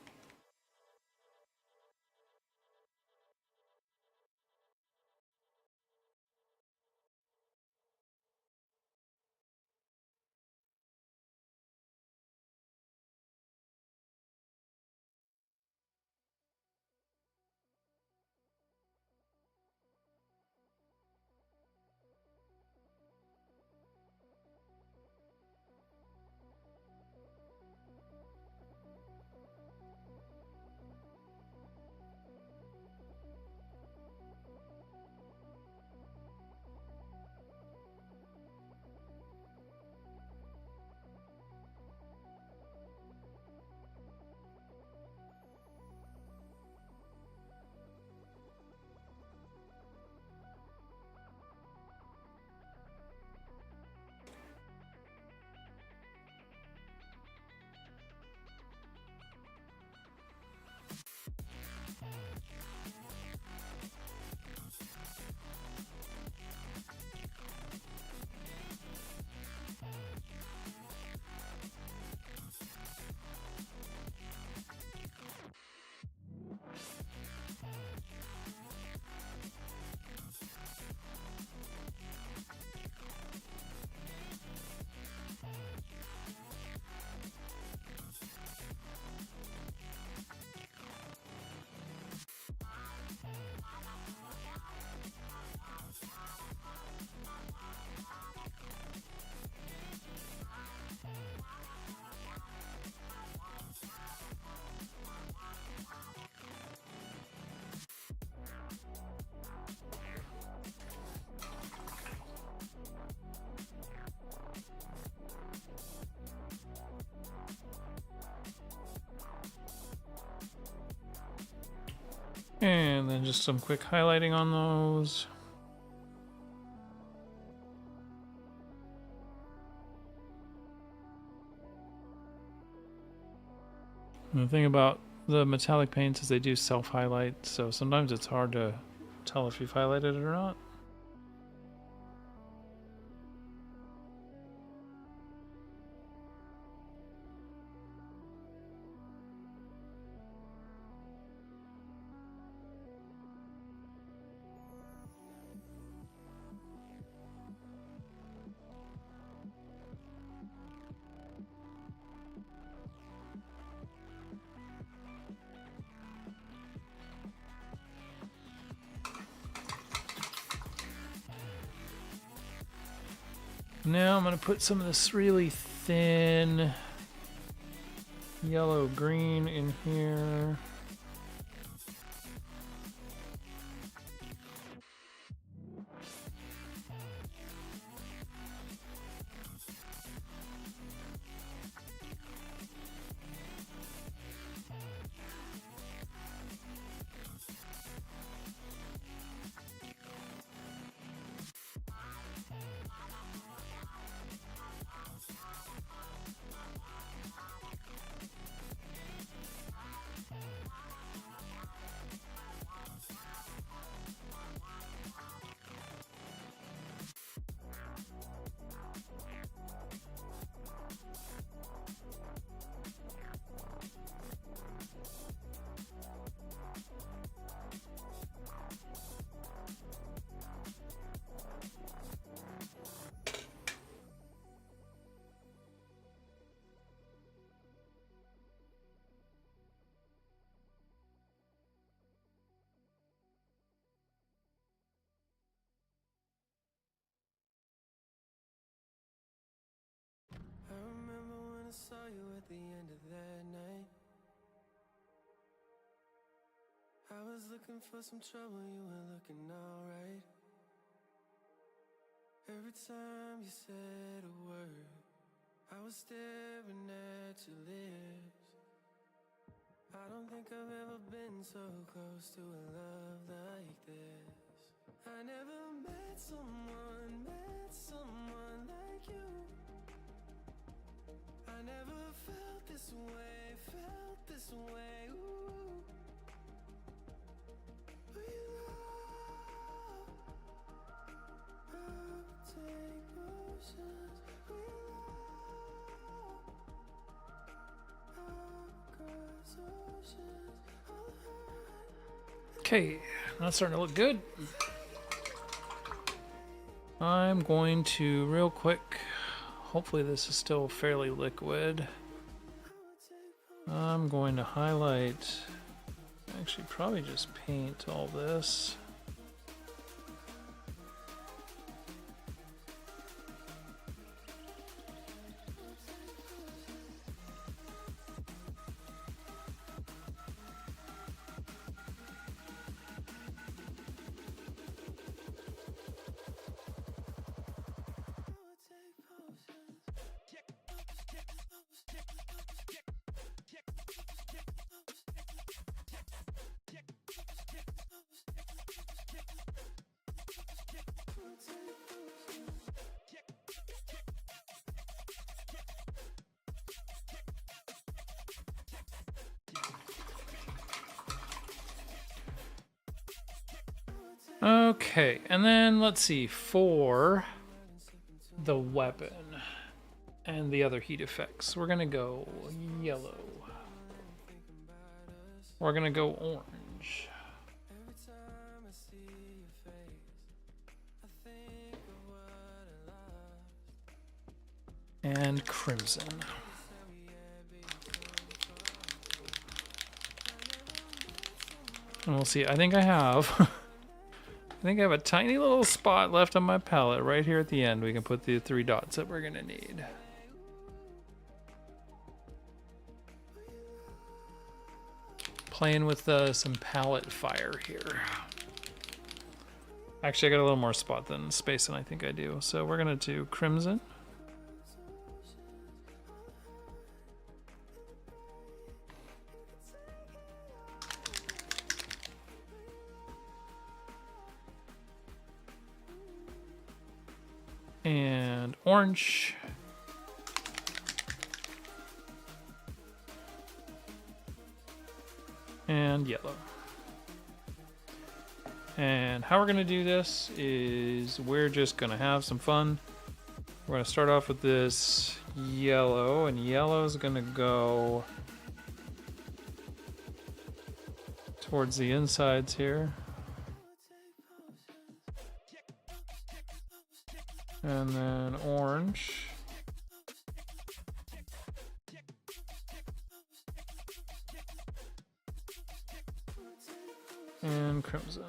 And then just some quick highlighting on those. And the thing about the metallic paints is they do self-highlight, so sometimes it's hard to tell if you've highlighted it or not. now I'm going to put some of this really thin yellow green in here. I remember when I saw you at the end of that night. I was looking for some trouble, you were looking alright. Every time you said a word, I was staring at your lips. I don't think I've ever been so close to a love like this. I never met someone like you. I never felt this way, ooh. We love, take potions. We love, across oceans, all high. Okay, that's starting to look good. I'm going to, real quick, hopefully this is still fairly liquid. I'm going to highlight, actually probably just paint all this. Okay, and then let's see, for the weapon and the other heat effects, we're gonna go yellow. We're gonna go orange. And crimson. And we'll see, I think I have I think I have a tiny little spot left on my palette right here at the end. We can put the 3 dots that we're gonna need. Playing with some palette fire here. Actually, I got a little more spot than space than I think I do. So we're gonna do crimson. And orange. And yellow. And how we're going to do this is we're just going to have some fun. We're going to start off with this yellow, and yellow is going to go towards the insides here. And then orange. And crimson.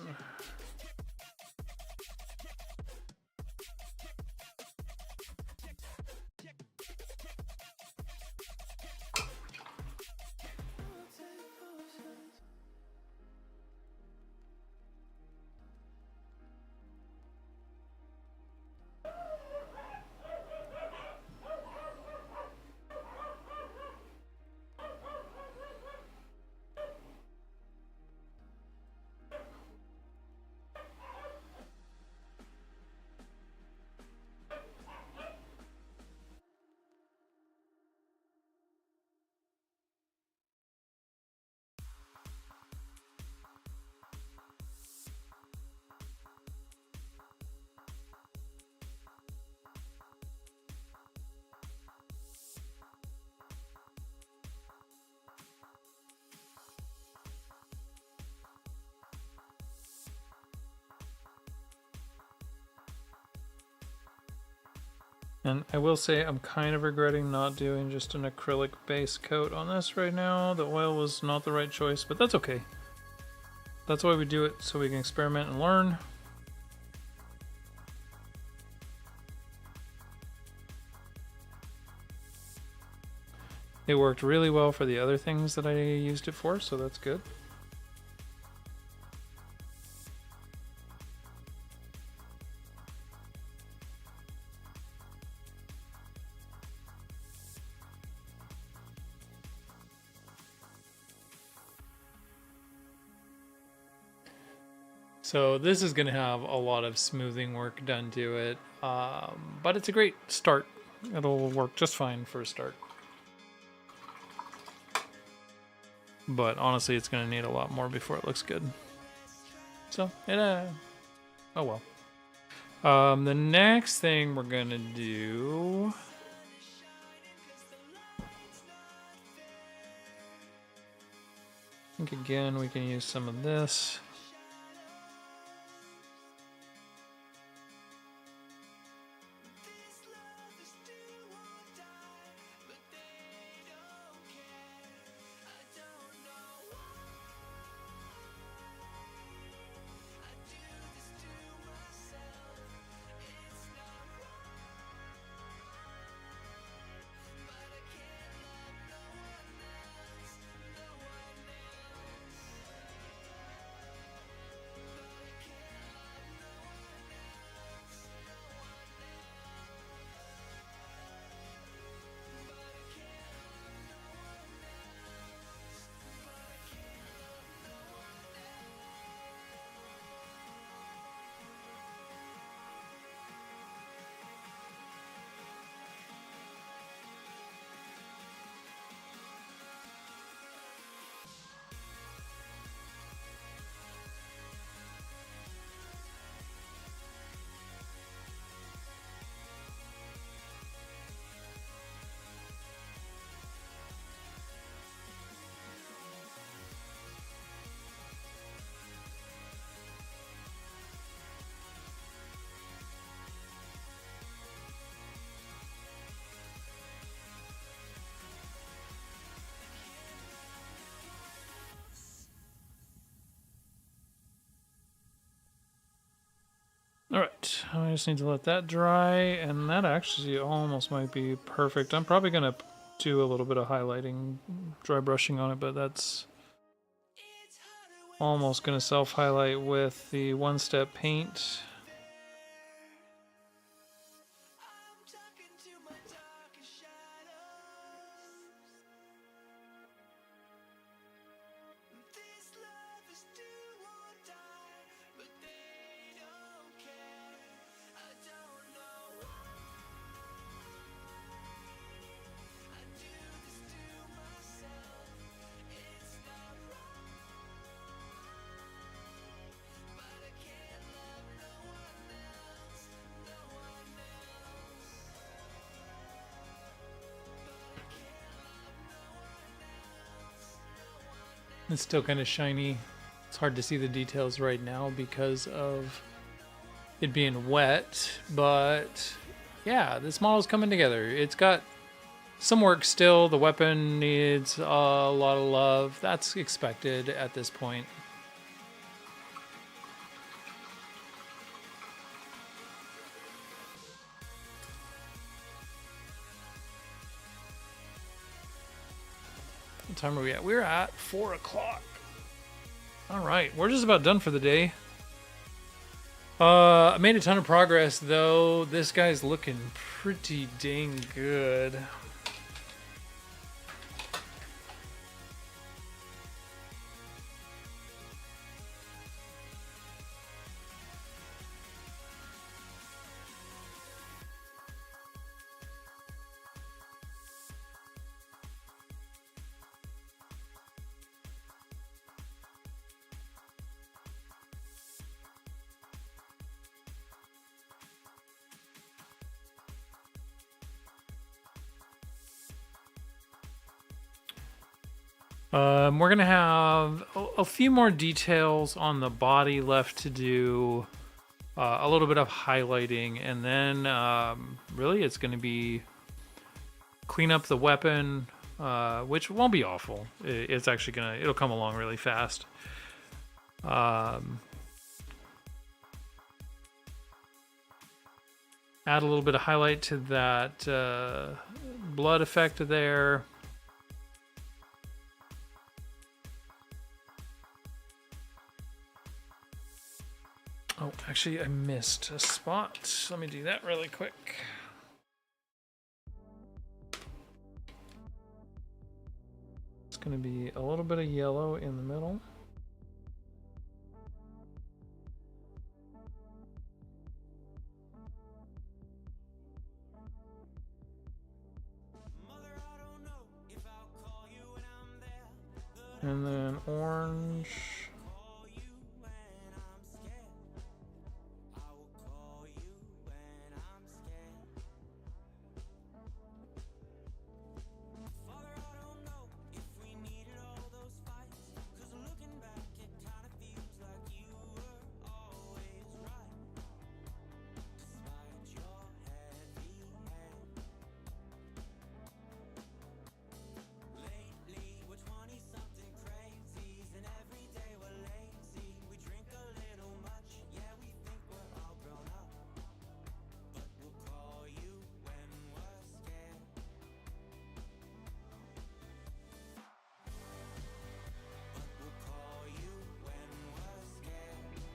And I will say I'm kind of regretting not doing just an acrylic base coat on this right now. The oil was not the right choice, but that's okay. That's why we do it, so we can experiment and learn. It worked really well for the other things that I used it for, so that's good. So this is going to have a lot of smoothing work done to it, but it's a great start. It'll work just fine for a start. But honestly, it's going to need a lot more before it looks good. So, oh well. The next thing we're going to do... I think again we can use some of this. Alright, I just need to let that dry, and that actually almost might be perfect. I'm probably going to do a little bit of highlighting, dry brushing on it, but that's almost going to self-highlight with the one-step paint. It's still kind of shiny. It's hard to see the details right now because of it being wet, but yeah, this model's coming together. It's got some work still. The weapon needs a lot of love. That's expected at this point. What time are we at? We're at 4 o'clock. All right, we're just about done for the day. I made a ton of progress, though. This guy's looking pretty dang good. We're gonna have a few more details on the body left to do. a little bit of highlighting, and then really it's going to be clean up the weapon, which won't be awful. It's actually it'll come along really fast. Add a little bit of highlight to that blood effect there. Oh, actually, I missed a spot. Let me do that really quick. It's going to be a little bit of yellow in the middle. And then orange.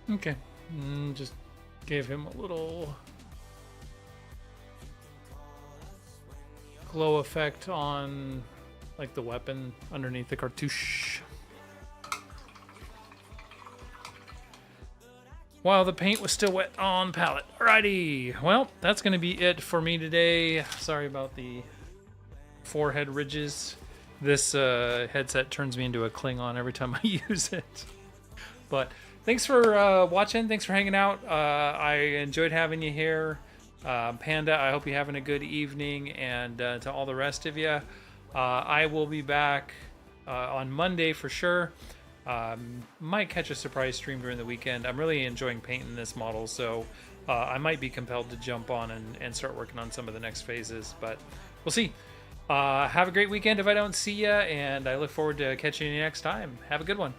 Okay, just gave him a little glow effect on like the weapon underneath the cartouche. While the paint was still wet on the palette. Alrighty, well, that's going to be it for me today. Sorry about the forehead ridges. This headset turns me into a Klingon every time I use it. But thanks for watching. Thanks for hanging out. I enjoyed having you here. Panda, I hope you're having a good evening. And to all the rest of you, I will be back on Monday for sure. Might catch a surprise stream during the weekend. I'm really enjoying painting this model, so I might be compelled to jump on and start working on some of the next phases. But we'll see. Have a great weekend if I don't see you, and I look forward to catching you next time. Have a good one.